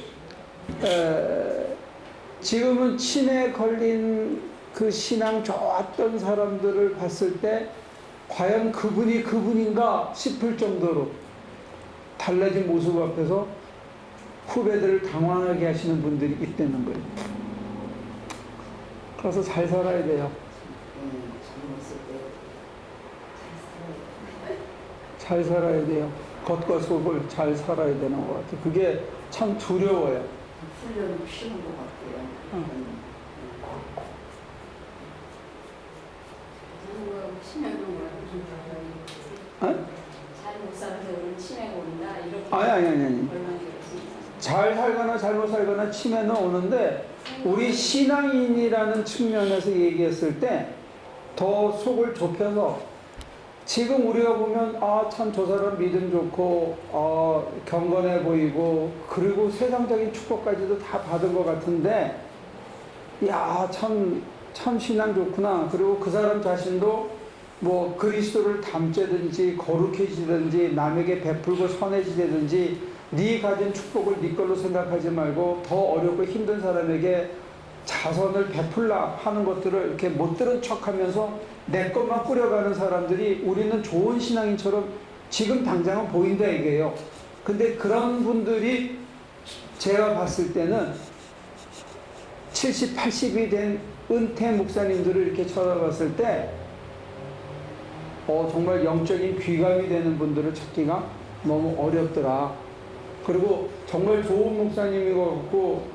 지금은 치매에 걸린 그 신앙 좋았던 사람들을 봤을 때 과연 그분이 그분인가 싶을 정도로 달라진 모습 앞에서 후배들을 당황하게 하시는 분들이 있다는 거예요. 그래서 잘 살아야 돼요. 잘 살아야 돼요. 겉과 속을 잘 살아야 되는 것 같아요. 그게 참 두려워요. 훈련이 필요한 것 같아요. 잘못 살아서 그런 치매가 온다 이렇게. 아니. 잘 살거나 잘못 살거나 치매는 오는데 우리 신앙인이라는 측면에서 얘기했을 때 더 속을 좁혀서 지금 우리가 보면 참 저 사람 믿음 좋고 경건해 보이고 그리고 세상적인 축복까지도 다 받은 것 같은데 참 신앙 좋구나. 그리고 그 사람 자신도 뭐 그리스도를 닮자든지 거룩해지든지 남에게 베풀고 선해지든지 네 가진 축복을 네 걸로 생각하지 말고 더 어렵고 힘든 사람에게 자선을 베풀라 하는 것들을 이렇게 못 들은 척하면서 내 것만 꾸려가는 사람들이 우리는 좋은 신앙인처럼 지금 당장은 보인다 이게요. 근데 그런 분들이 제가 봤을 때는 70, 80이 된 은퇴 목사님들을 이렇게 쳐다봤을 때 정말 영적인 귀감이 되는 분들을 찾기가 너무 어렵더라. 그리고 정말 좋은 목사님인 것 같고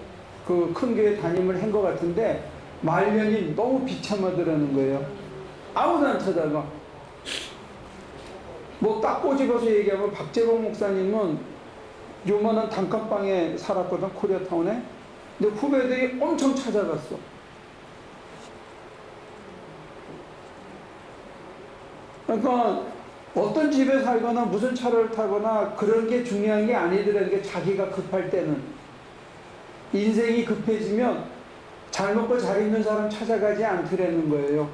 그 큰 교회 담임을 한 것 같은데 말년이 너무 비참하더라는 거예요. 아무도 안 찾아가. 뭐 딱 꼬집어서 얘기하면 박재봉 목사님은 요만한 단칸방에 살았거든, 코리아타운에. 근데 후배들이 엄청 찾아갔어. 그러니까 어떤 집에 살거나 무슨 차를 타거나 그런 게 중요한 게 아니더라는 게 자기가 급할 때는. 인생이 급해지면 잘 먹고 잘 입는 사람 찾아가지 않더라는 거예요.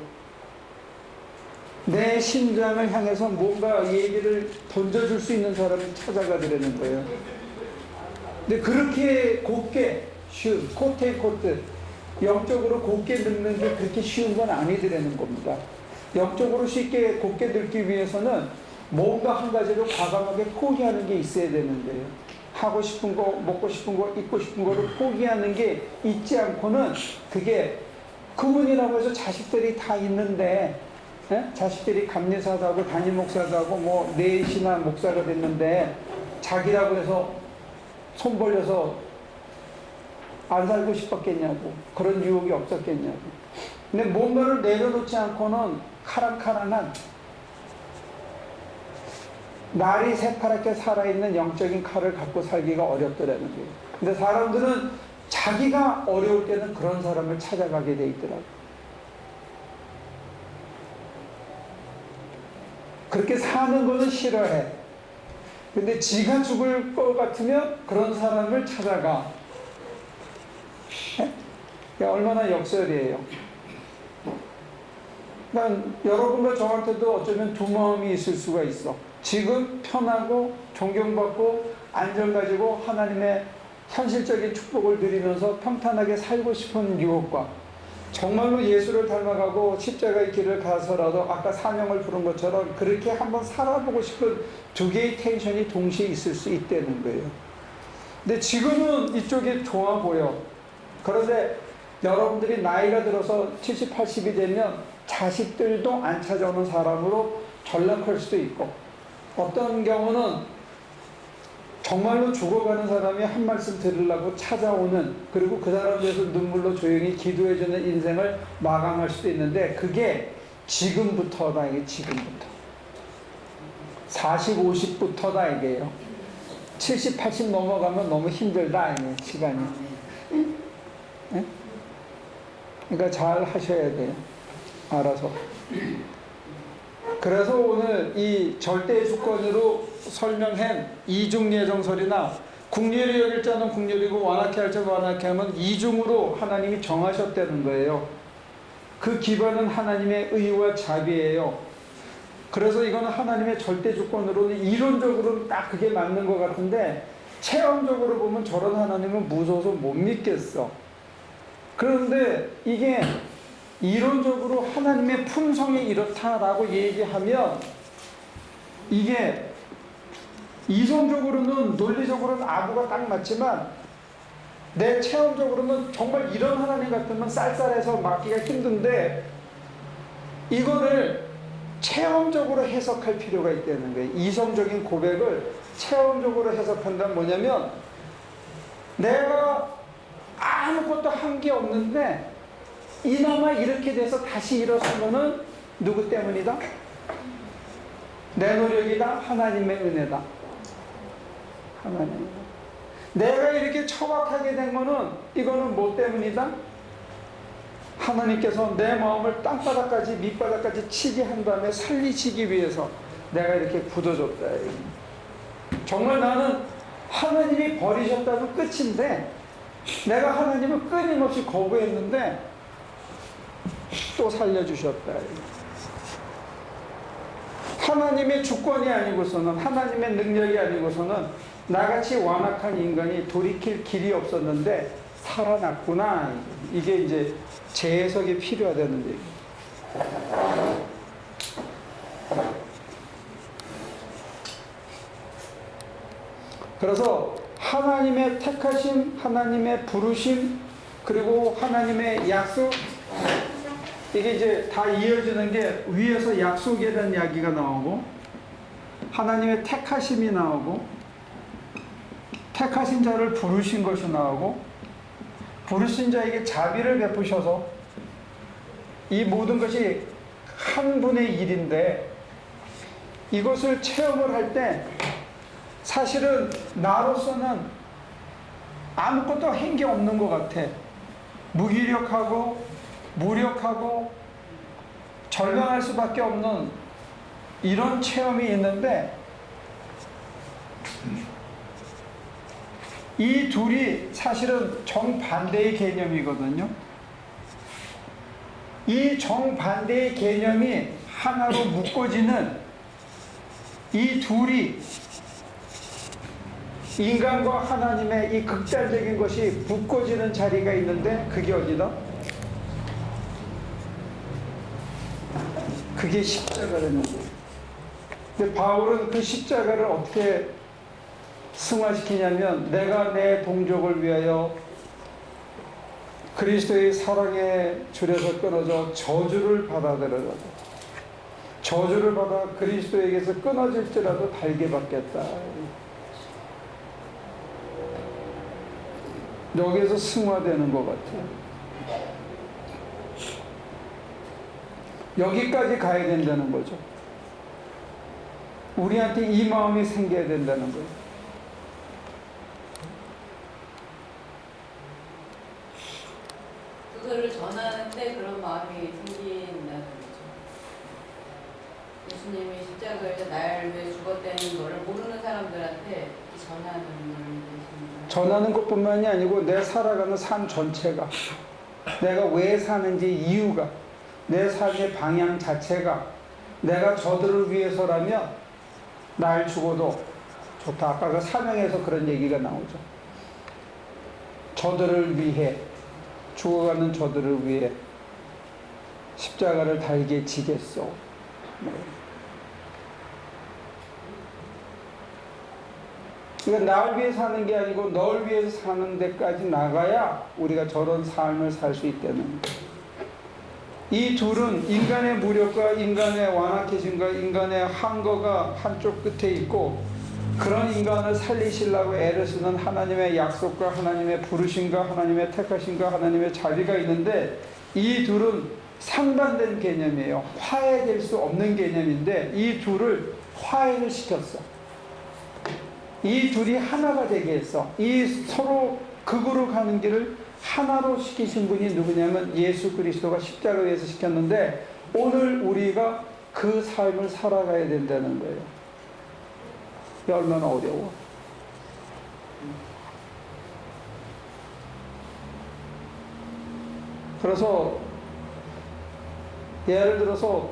내 심장을 향해서 뭔가 얘기를 던져줄 수 있는 사람을 찾아가더라는 거예요. 근데 그렇게 곱게 코트 영적으로 곱게 늙는 게 그렇게 쉬운 건 아니더라는 겁니다. 영적으로 쉽게 곱게 늙기 위해서는 뭔가 한 가지를 과감하게 포기하는 게 있어야 되는 거예요. 하고 싶은 거, 먹고 싶은 거, 입고 싶은 거를 포기하는 게 있지 않고는 그게 그분이라고 해서 자식들이 다 있는데 자식들이 감리사도 하고 담임 목사도 하고 뭐 넷이나 목사가 됐는데 자기라고 해서 손 벌려서 안 살고 싶었겠냐고. 그런 유혹이 없었겠냐고. 근데 뭔가를 내려놓지 않고는 카랑카랑한 날이 새파랗게 살아있는 영적인 칼을 갖고 살기가 어렵더라는 거예요. 근데 사람들은 자기가 어려울 때는 그런 사람을 찾아가게 돼 있더라고요. 그렇게 사는 거는 싫어해. 근데 지가 죽을 것 같으면 그런 사람을 찾아가. 얼마나 역설이에요. 그러니까 여러분과 저한테도 어쩌면 두 마음이 있을 수가 있어. 지금 편하고 존경받고 안정 가지고 하나님의 현실적인 축복을 누리면서 평탄하게 살고 싶은 유혹과 정말로 예수를 닮아가고 십자가의 길을 가서라도 아까 사명을 부른 것처럼 그렇게 한번 살아보고 싶은 두 개의 텐션이 동시에 있을 수 있다는 거예요. 근데 지금은 이쪽이 좋아 보여. 그런데 여러분들이 나이가 들어서 70, 80이 되면 자식들도 안 찾아오는 사람으로 전락할 수도 있고, 어떤 경우는 정말로 죽어가는 사람이 한 말씀 들으려고 찾아오는, 그리고 그 사람 위해서 눈물로 조용히 기도해주는 인생을 마감할 수도 있는데, 그게 지금부터다. 이게 지금부터 40, 50부터다 이게요. 70, 80 넘어가면 너무 힘들다 이게 시간이. 네? 그러니까 잘 하셔야 돼요. 알아서. 그래서 오늘 이 절대 주권으로 설명한 이중예정설이나 국률이 여길 자는 국률이고 완악해 할 자는 완악해 하면 이중으로 하나님이 정하셨다는 거예요. 그 기반은 하나님의 의와 자비예요. 그래서 이거는 하나님의 절대 주권으로는 이론적으로는 딱 그게 맞는 것 같은데 체험적으로 보면 저런 하나님은 무서워서 못 믿겠어. 그런데 이게 이론적으로 하나님의 품성이 이렇다라고 얘기하면 이게 이성적으로는 논리적으로는 아부가 딱 맞지만 내 체험적으로는 정말 이런 하나님 같으면 쌀쌀해서 막기가 힘든데 이거를 체험적으로 해석할 필요가 있다는 거예요. 이성적인 고백을 체험적으로 해석한다면 뭐냐면 내가 아무것도 한 게 없는데 이나마 이렇게 돼서 다시 일어서면은 누구 때문이다? 내 노력이다? 하나님의 은혜다. 하나님. 내가 이렇게 처박하게 된 거는 이거는 뭐 때문이다? 하나님께서 내 마음을 땅바닥까지 밑바닥까지 치게 한 다음에 살리시기 위해서 내가 이렇게 굳어졌다. 정말 나는 하나님이 버리셨다면 끝인데 내가 하나님을 끊임없이 거부했는데 또 살려주셨다. 하나님의 주권이 아니고서는 하나님의 능력이 아니고서는 나같이 완악한 인간이 돌이킬 길이 없었는데 살아났구나. 이게 이제 재해석이 필요하다는 얘기. 그래서 하나님의 택하심, 하나님의 부르심, 그리고 하나님의 약속, 이게 이제 다 이어지는 게 위에서 약속에 대한 이야기가 나오고 하나님의 택하심이 나오고 택하신 자를 부르신 것이 나오고 부르신 자에게 자비를 베푸셔서 이 모든 것이 한 분의 일인데 이것을 체험을 할 때 사실은 나로서는 아무것도 한 게 없는 것 같아. 무기력하고 무력하고 절망할 수밖에 없는 이런 체험이 있는데 이 둘이 사실은 정반대의 개념이거든요. 이 정반대의 개념이 하나로 묶어지는 이 둘이 인간과 하나님의 이 극단적인 것이 묶어지는 자리가 있는데 그게 어디다? 그게 십자가라는 거예요. 근데 바울은 그 십자가를 어떻게 승화시키냐면 내가 내 동족을 위하여 그리스도의 사랑의 줄에서 끊어져 저주를 받아들여라. 저주를 받아 그리스도에게서 끊어질지라도 달게 받겠다. 여기에서 승화되는 것 같아요. 여기까지 가야 된다는 거죠. 우리한테 이 마음이 생겨야 된다는 거예요. 그거를 전하는데 그런 마음이 생긴다는 거죠. 예수님이 십자가에서 날 왜 죽었다는 거를 모르는 사람들한테 전하는 것입니다. 전하는 것뿐만이 아니고 내 살아가는 삶 전체가, 내가 왜 사는지 이유가, 내 삶의 방향 자체가 내가 저들을 위해서라면 날 죽어도 좋다. 아까 그 사명에서 그런 얘기가 나오죠. 저들을 위해, 죽어가는 저들을 위해 십자가를 달게 지겠소. 그러니까 날 위해 사는 게 아니고 널 위해서 사는 데까지 나가야 우리가 저런 삶을 살 수 있다는 거예요. 이 둘은 인간의 무력과 인간의 완악해짐과 인간의 한거가 한쪽 끝에 있고, 그런 인간을 살리시려고 애를 쓰는 하나님의 약속과 하나님의 부르심과 하나님의 택하심과 하나님의 자비가 있는데, 이 둘은 상반된 개념이에요. 화해될 수 없는 개념인데 이 둘을 화해를 시켰어. 이 둘이 하나가 되게 했어. 이 서로 극으로 가는 길을 하나로 시키신 분이 누구냐면 예수 그리스도가 십자가에서 시켰는데, 오늘 우리가 그 삶을 살아가야 된다는 거예요. 이게 얼마나 어려워. 그래서 예를 들어서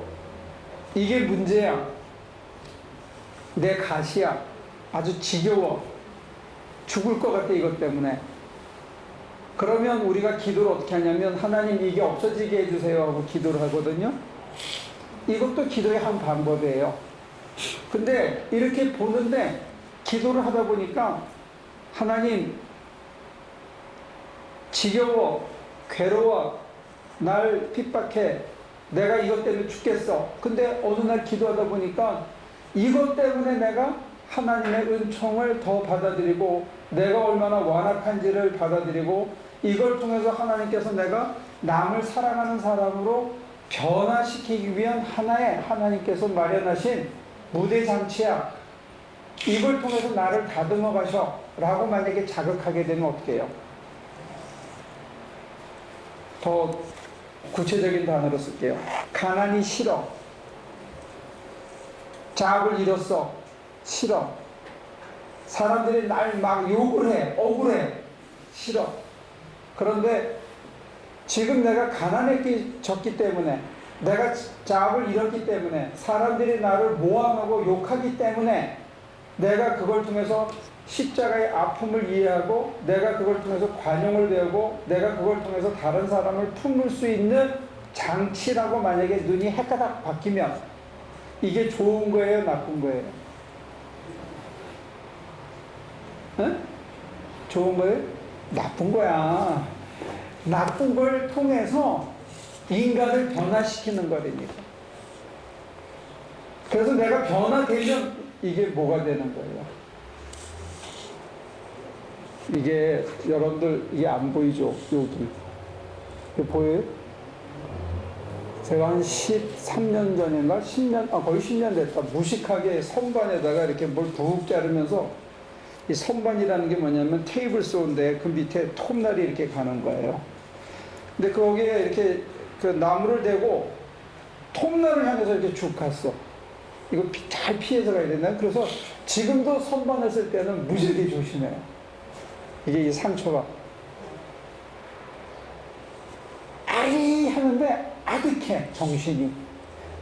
이게 문제야, 내 가시야, 아주 지겨워, 죽을 것 같아 이것 때문에. 그러면 우리가 기도를 어떻게 하냐면, 하나님 이게 없어지게 해주세요 하고 기도를 하거든요. 이것도 기도의 한 방법이에요. 근데 이렇게 보는데, 기도를 하다 보니까 하나님 지겨워, 괴로워, 날 핍박해, 내가 이것 때문에 죽겠어. 근데 어느 날 기도하다 보니까 이것 때문에 내가 하나님의 은총을 더 받아들이고, 내가 얼마나 완악한지를 받아들이고, 이걸 통해서 하나님께서 내가 남을 사랑하는 사람으로 변화시키기 위한 하나의 하나님께서 마련하신 무대장치야. 이걸 통해서 나를 다듬어 가셔 라고 만약에 자극하게 되면 어떻게 해요? 더 구체적인 단어로 쓸게요. 가난이 싫어. 자학을 잃었어. 싫어. 사람들이 날 막 욕을 해. 억울해. 싫어. 그런데 지금 내가 가난해졌기 때문에, 내가 자학을 잃었기 때문에, 사람들이 나를 모함하고 욕하기 때문에, 내가 그걸 통해서 십자가의 아픔을 이해하고, 내가 그걸 통해서 관용을 배우고, 내가 그걸 통해서 다른 사람을 품을 수 있는 장치라고 만약에 눈이 해가닥 바뀌면, 이게 좋은 거예요, 나쁜 거예요? 응? 좋은 거예요? 나쁜 거야. 나쁜 걸 통해서 인간을 변화시키는 거라니까. 그래서 내가 변화되면 이게 뭐가 되는 거예요? 이게 여러분들 이게 안 보이죠? 여기. 이게 보여요? 제가 한 13년 전인가 10년, 거의 10년 됐다. 무식하게 선반에다가 이렇게 뭘 푹 자르면서, 이 선반이라는 게 뭐냐면 테이블 소인데 그 밑에 톱날이 이렇게 가는 거예요. 근데 거기에 이렇게 그 나무를 대고 톱날을 향해서 이렇게 쭉 갔어. 이거 잘 피해서 가야 된다. 그래서 지금도 선반을 쓸 때는 무지하게 조심해요. 이게 이 상처가 아이 하는데 아득해 정신이.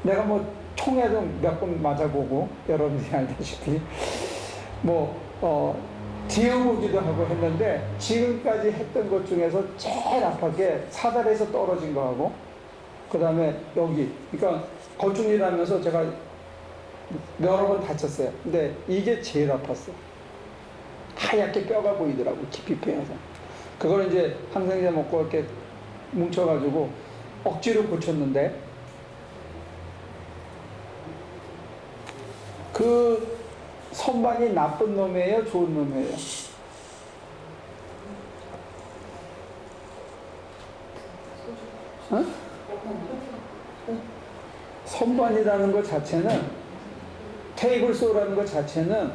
내가 뭐 총에도 몇 번 맞아보고, 여러분들이 알다시피 뒤어보기도 하고 했는데, 지금까지 했던 것 중에서 제일 아팠게 사다리에서 떨어진 거하고, 그 다음에 여기, 그러니까 건축일하면서 제가 여러 번 다쳤어요. 근데 이게 제일 아팠어. 하얗게 뼈가 보이더라고, 깊이 패여서. 그걸 이제 항생제 먹고 이렇게 뭉쳐가지고 억지로 고쳤는데, 그 선반이 나쁜 놈이에요, 좋은 놈이에요? 어? 후반이라는 것 자체는, 테이블소라는 것 자체는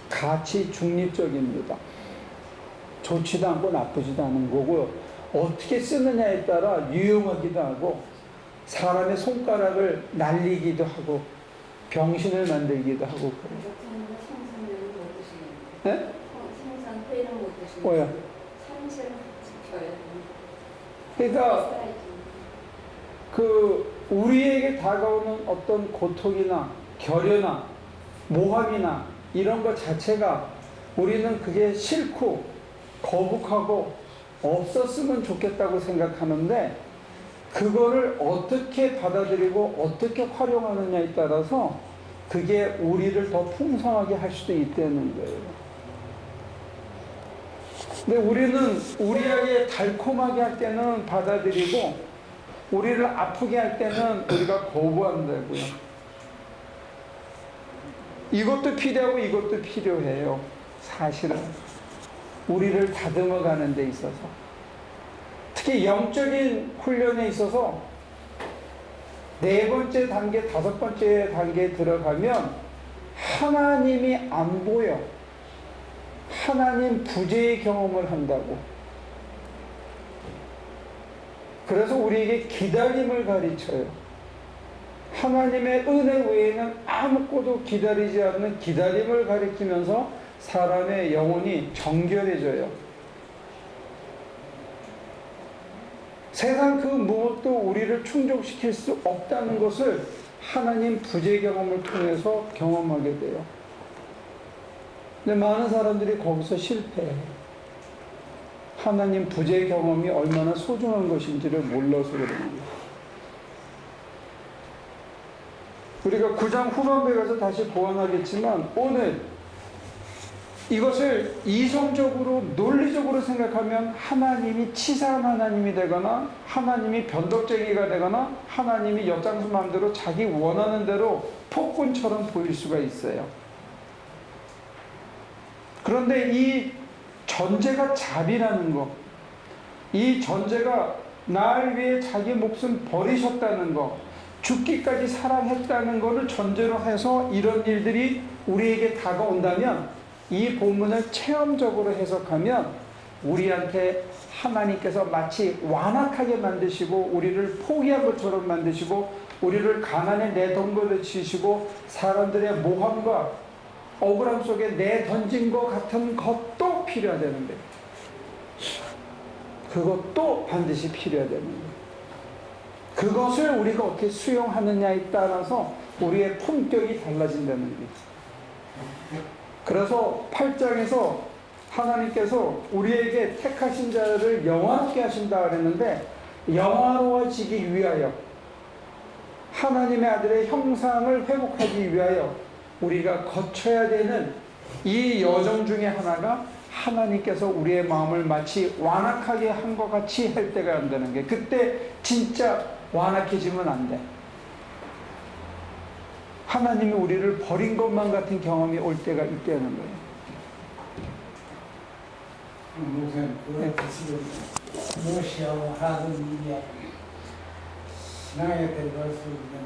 가치 중립적입니다. 좋지도 않고 나쁘지도 않은 거고요. 어떻게 쓰느냐에 따라 유용하기도 하고 사람의 손가락을 날리기도 하고 병신을 만들기도 하고 그래요. 네? 뭐야? 그러니까 우리에게 다가오는 어떤 고통이나 결여나 모함이나 이런 것 자체가 우리는 그게 싫고 거북하고 없었으면 좋겠다고 생각하는데, 그거를 어떻게 받아들이고 어떻게 활용하느냐에 따라서 그게 우리를 더 풍성하게 할 수도 있다는 거예요. 근데 우리는 우리에게 달콤하게 할 때는 받아들이고 우리를 아프게 할 때는 우리가 거부한다고요. 이것도 필요하고 이것도 필요해요. 사실은 우리를 다듬어 가는 데 있어서, 특히 영적인 훈련에 있어서 4번째 단계, 5번째 단계에 들어가면 하나님이 안 보여. 하나님 부재의 경험을 한다고. 그래서 우리에게 기다림을 가르쳐요. 하나님의 은혜 외에는 아무것도 기다리지 않는 기다림을 가리키면서 사람의 영혼이 정결해져요. 세상 그 무엇도 우리를 충족시킬 수 없다는 것을 하나님 부재 경험을 통해서 경험하게 돼요. 근데 많은 사람들이 거기서 실패해요. 하나님 부재 경험이 얼마나 소중한 것인지를 몰라서 그런 거예요. 우리가 9장 후반부에 가서 다시 보완하겠지만, 오늘 이것을 이성적으로 논리적으로 생각하면 하나님이 치사한 하나님이 되거나 하나님이 변덕쟁이가 되거나 하나님이 엿장수 마음대로 자기 원하는 대로 폭군처럼 보일 수가 있어요. 그런데 이 전제가 자비라는 거, 이 전제가 날 위해 자기 목숨 버리셨다는 거, 죽기까지 사랑했다는 것을 전제로 해서 이런 일들이 우리에게 다가온다면, 이 본문을 체험적으로 해석하면 우리한테 하나님께서 마치 완악하게 만드시고 우리를 포기한 것처럼 만드시고 우리를 가난에 내던거치시고 사람들의 모함과 억울함 속에 내던진 것 같은 것도 필요하다는 거예요. 그것도 반드시 필요하다는 거예요. 그것을 우리가 어떻게 수용하느냐에 따라서 우리의 품격이 달라진다는 거예요. 그래서 8장에서 하나님께서 우리에게 택하신 자를 영화롭게 하신다 그랬는데, 영화로워지기 위하여, 하나님의 아들의 형상을 회복하기 위하여 우리가 거쳐야 되는 이 여정 중에 하나가 하나님께서 우리의 마음을 마치 완악하게 한 것 같이 할 때가 온다는 게, 그때 진짜 완악해지면 안 돼. 하나님이 우리를 버린 것만 같은 경험이 올 때가 있다는 거예요. 목사님, 그렇게 지금 무엇이하고 하는 일이야. 신앙에 들어갈 수 있는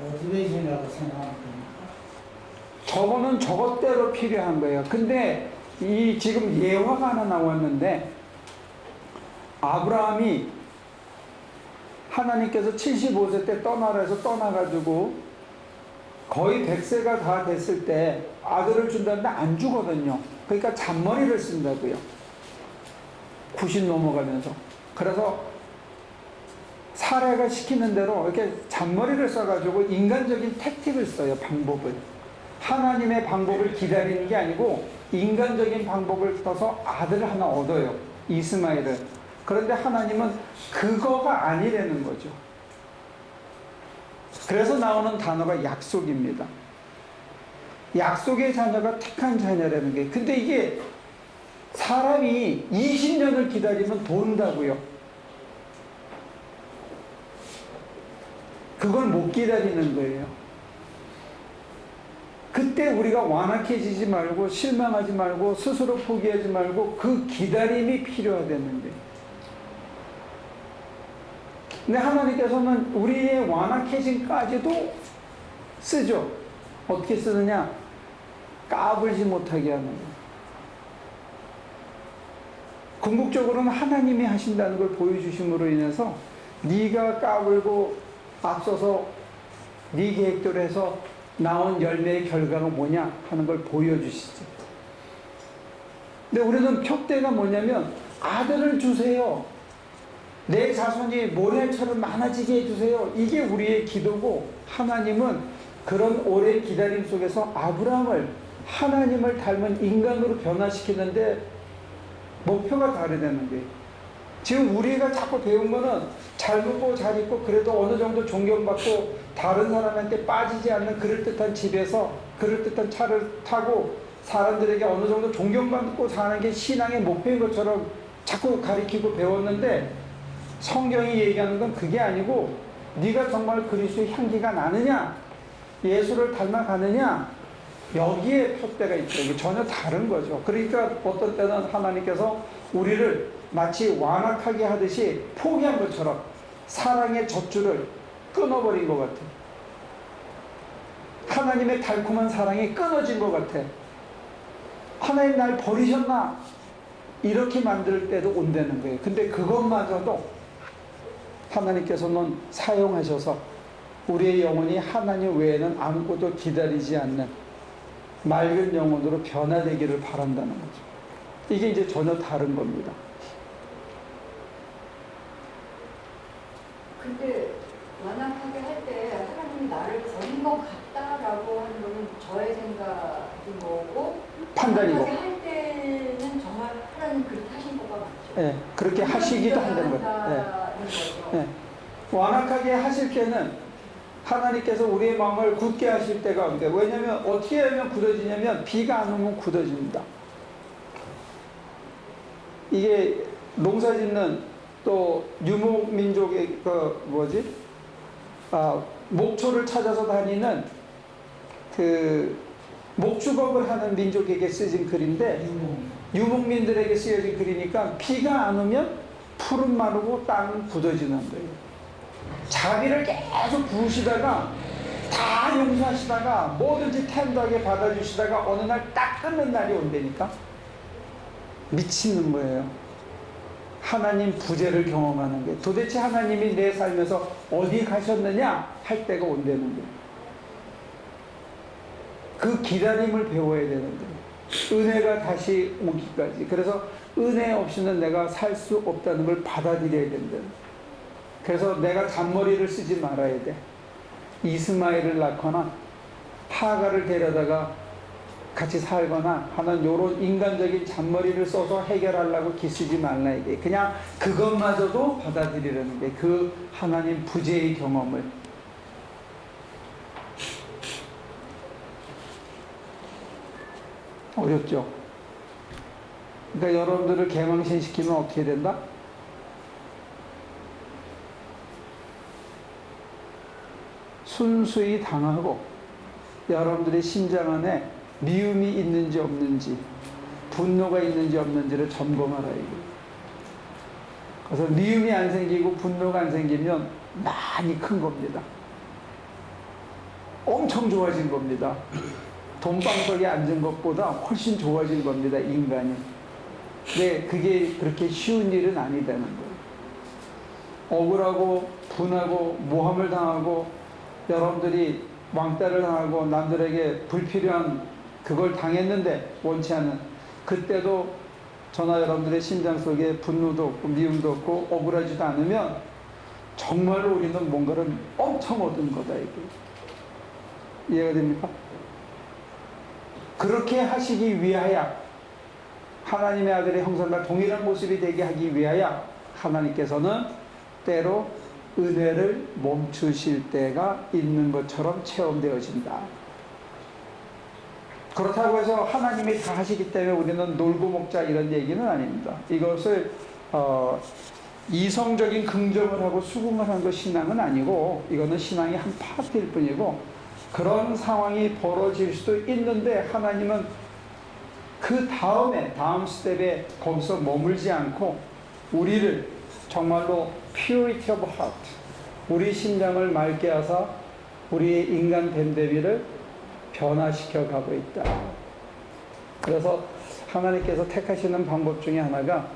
모티베이션이라고 생각합니다. 저거는 저것대로 필요한 거예요. 근데 이 지금 예화가 하나 나왔는데, 아브라함이 하나님께서 75세 때 떠나라 해서 떠나가지고 거의 100세가 다 됐을 때 아들을 준다는데 안 주거든요. 그러니까 잔머리를 쓴다고요. 90 넘어가면서. 그래서 사라가 시키는 대로 이렇게 잔머리를 써가지고 인간적인 택틱을 써요. 방법을. 하나님의 방법을 기다리는 게 아니고 인간적인 방법을 써서 아들을 하나 얻어요. 이스마엘을. 그런데 하나님은 그거가 아니라는 거죠. 그래서 나오는 단어가 약속입니다. 약속의 자녀가 택한 자녀라는 게. 근데 이게 사람이 20년을 기다리면 돈다고요. 그걸 못 기다리는 거예요. 그때 우리가 완악해지지 말고 실망하지 말고 스스로 포기하지 말고 그 기다림이 필요하다는 거예요. 근데 하나님께서는 우리의 완악해짐까지도 쓰죠. 어떻게 쓰느냐? 까불지 못하게 하는 거예요. 궁극적으로는 하나님이 하신다는 걸 보여주심으로 인해서 네가 까불고 앞서서 네 계획대로 해서 나온 열매의 결과가 뭐냐 하는 걸 보여주시죠. 근데 우리는 표대가 뭐냐면 아들을 주세요. 내 자손이 모래처럼 많아지게 해주세요. 이게 우리의 기도고, 하나님은 그런 오랜 기다림 속에서 아브라함을 하나님을 닮은 인간으로 변화시키는데 목표가 다르다는 거예요. 지금 우리가 자꾸 배운 거는 잘 먹고 잘 입고 그래도 어느 정도 존경받고 다른 사람한테 빠지지 않는 그럴듯한 집에서 그럴듯한 차를 타고 사람들에게 어느 정도 존경받고 사는 게 신앙의 목표인 것처럼 자꾸 가리키고 배웠는데, 성경이 얘기하는 건 그게 아니고 네가 정말 그리스도의 향기가 나느냐, 예수를 닮아가느냐, 여기에 표대가 있죠. 이게 전혀 다른 거죠. 그러니까 어떤 때는 하나님께서 우리를 마치 완악하게 하듯이 포기한 것처럼 사랑의 젖줄을 끊어버린 것 같아. 하나님의 달콤한 사랑이 끊어진 것 같아. 하나님 날 버리셨나? 이렇게 만들 때도 온다는 거예요. 근데 그것마저도 하나님께서는 사용하셔서 우리의 영혼이 하나님 외에는 아무것도 기다리지 않는 맑은 영혼으로 변화되기를 바란다는 거죠. 이게 이제 전혀 다른 겁니다. 근데 완악하게 할 때 하나님이 나를 버린 것 같다라고 하는 거는 저의 생각인 거고, 판단이고. 완악하게 할 때는 정말 하나님 그렇게 하신 거가 맞죠. 예, 그렇게 하시기도 한다는 거예요. 예. 예. 완악하게 하실 때는 하나님께서 우리의 마음을 굳게 하실 때가 온대. 왜냐하면 어떻게 하면 굳어지냐면 비가 안 오면 굳어집니다. 이게 농사 짓는 또 유목민족의 목초를 찾아서 다니는 그 목축업을 하는 민족에게 쓰여진 글인데, 유목민들에게 쓰여진 글이니까 비가 안 오면 풀은 마르고 땅은 굳어지는 거예요. 자비를 계속 부으시다가 다 용서하시다가 뭐든지 텐도하게 받아주시다가 어느 날 딱 끊는 날이 온다니까 미치는 거예요. 하나님 부재를 경험하는 게, 도대체 하나님이 내 삶에서 어디 가셨느냐 할 때가 온다는 거예요. 그 기다림을 배워야 되는 거예요. 은혜가 다시 오기까지. 그래서 은혜 없이는 내가 살 수 없다는 걸 받아들여야 된다. 그래서 내가 잔머리를 쓰지 말아야 돼. 이스마엘을 낳거나 하가를 데려다가 같이 살거나 하는 요런 인간적인 잔머리를 써서 해결하려고 기쓰지 말라 이게. 그냥 그것마저도 받아들이라는 게, 그 하나님 부재의 경험을. 어렵죠? 그러니까 여러분들을 개망신시키면 어떻게 된다? 순수히 당하고 여러분들의 심장 안에 미움이 있는지 없는지, 분노가 있는지 없는지를 점검하라 이게. 그래서 미움이 안 생기고 분노가 안 생기면 많이 큰 겁니다. 엄청 좋아진 겁니다. 돈방석에 앉은 것보다 훨씬 좋아진 겁니다, 인간이. 근데 그게 그렇게 쉬운 일은 아니다는 거예요. 억울하고 분하고 모함을 당하고 여러분들이 왕따를 당하고 남들에게 불필요한 그걸 당했는데 원치 않은, 그때도 저나 여러분들의 심장 속에 분노도 없고 미움도 없고 억울하지도 않으면 정말로 우리는 뭔가를 엄청 얻은 거다 이게. 이해가 됩니까? 그렇게 하시기 위하여, 하나님의 아들의 형상과 동일한 모습이 되게 하기 위하여 하나님께서는 때로 은혜를 멈추실 때가 있는 것처럼 체험되어진다. 그렇다고 해서 하나님이 다 하시기 때문에 우리는 놀고 먹자 이런 얘기는 아닙니다. 이것을 이성적인 긍정을 하고 수긍을 하는 것 신앙은 아니고, 이거는 신앙의 한 파트일 뿐이고, 그런 상황이 벌어질 수도 있는데 하나님은 그 다음에 다음 스텝에 거기서 머물지 않고 우리를 정말로 purity of heart, 우리 심장을 맑게 하사 우리의 인간 됨됨이를 변화시켜 가고 있다. 그래서 하나님께서 택하시는 방법 중에 하나가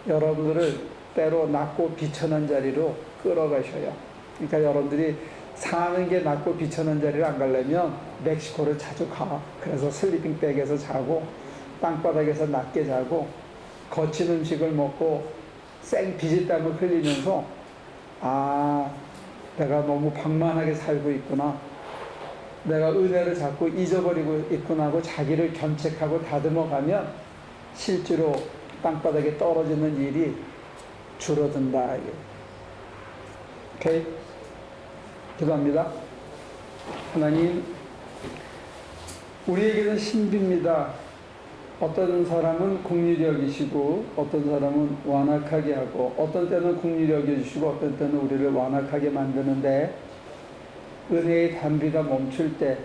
여러분들을 때로 낮고 비천한 자리로 끌어가셔요. 그러니까 여러분들이 사는 게 낮고 비천한 자리를 안 가려면 멕시코를 자주 가. 그래서 슬리핑백에서 자고 땅바닥에서 낮게 자고 거친 음식을 먹고 생 비지땀을 흘리면서 아, 내가 너무 방만하게 살고 있구나. 내가 은혜를 자꾸 잊어버리고 있구나 하고 자기를 견책하고 다듬어가면 실제로 땅바닥에 떨어지는 일이 줄어든다. 오케이? 기도합니다. 하나님, 우리에게는 신비입니다. 어떤 사람은 긍휼히 여기시고 어떤 사람은 완악하게 하고 어떤 때는 긍휼히 여겨주시고 어떤 때는 우리를 완악하게 만드는데 은혜의 단비가 멈출 때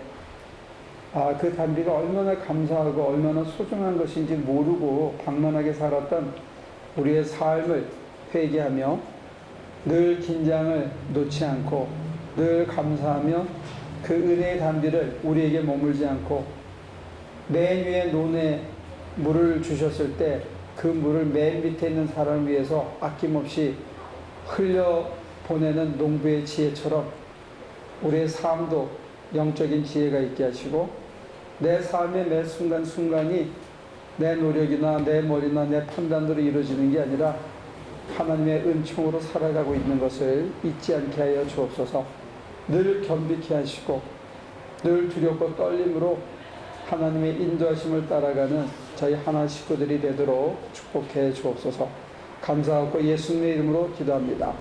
그 단비가 얼마나 감사하고 얼마나 소중한 것인지 모르고 방만하게 살았던 우리의 삶을 회개하며 늘 긴장을 놓지 않고 늘 감사하며 그 은혜의 단비를 우리에게 머물지 않고 맨 위에 논에 물을 주셨을 때 그 물을 맨 밑에 있는 사람을 위해서 아낌없이 흘려 보내는 농부의 지혜처럼 우리의 삶도 영적인 지혜가 있게 하시고 내 삶의 매 순간순간이 내 노력이나 내 머리나 내 판단으로 이루어지는 게 아니라 하나님의 은총으로 살아가고 있는 것을 잊지 않게 하여 주옵소서. 늘 겸비케 하시고 늘 두렵고 떨림으로 하나님의 인도하심을 따라가는 저희 하나 식구들이 되도록 축복해 주옵소서. 감사하고 예수님의 이름으로 기도합니다.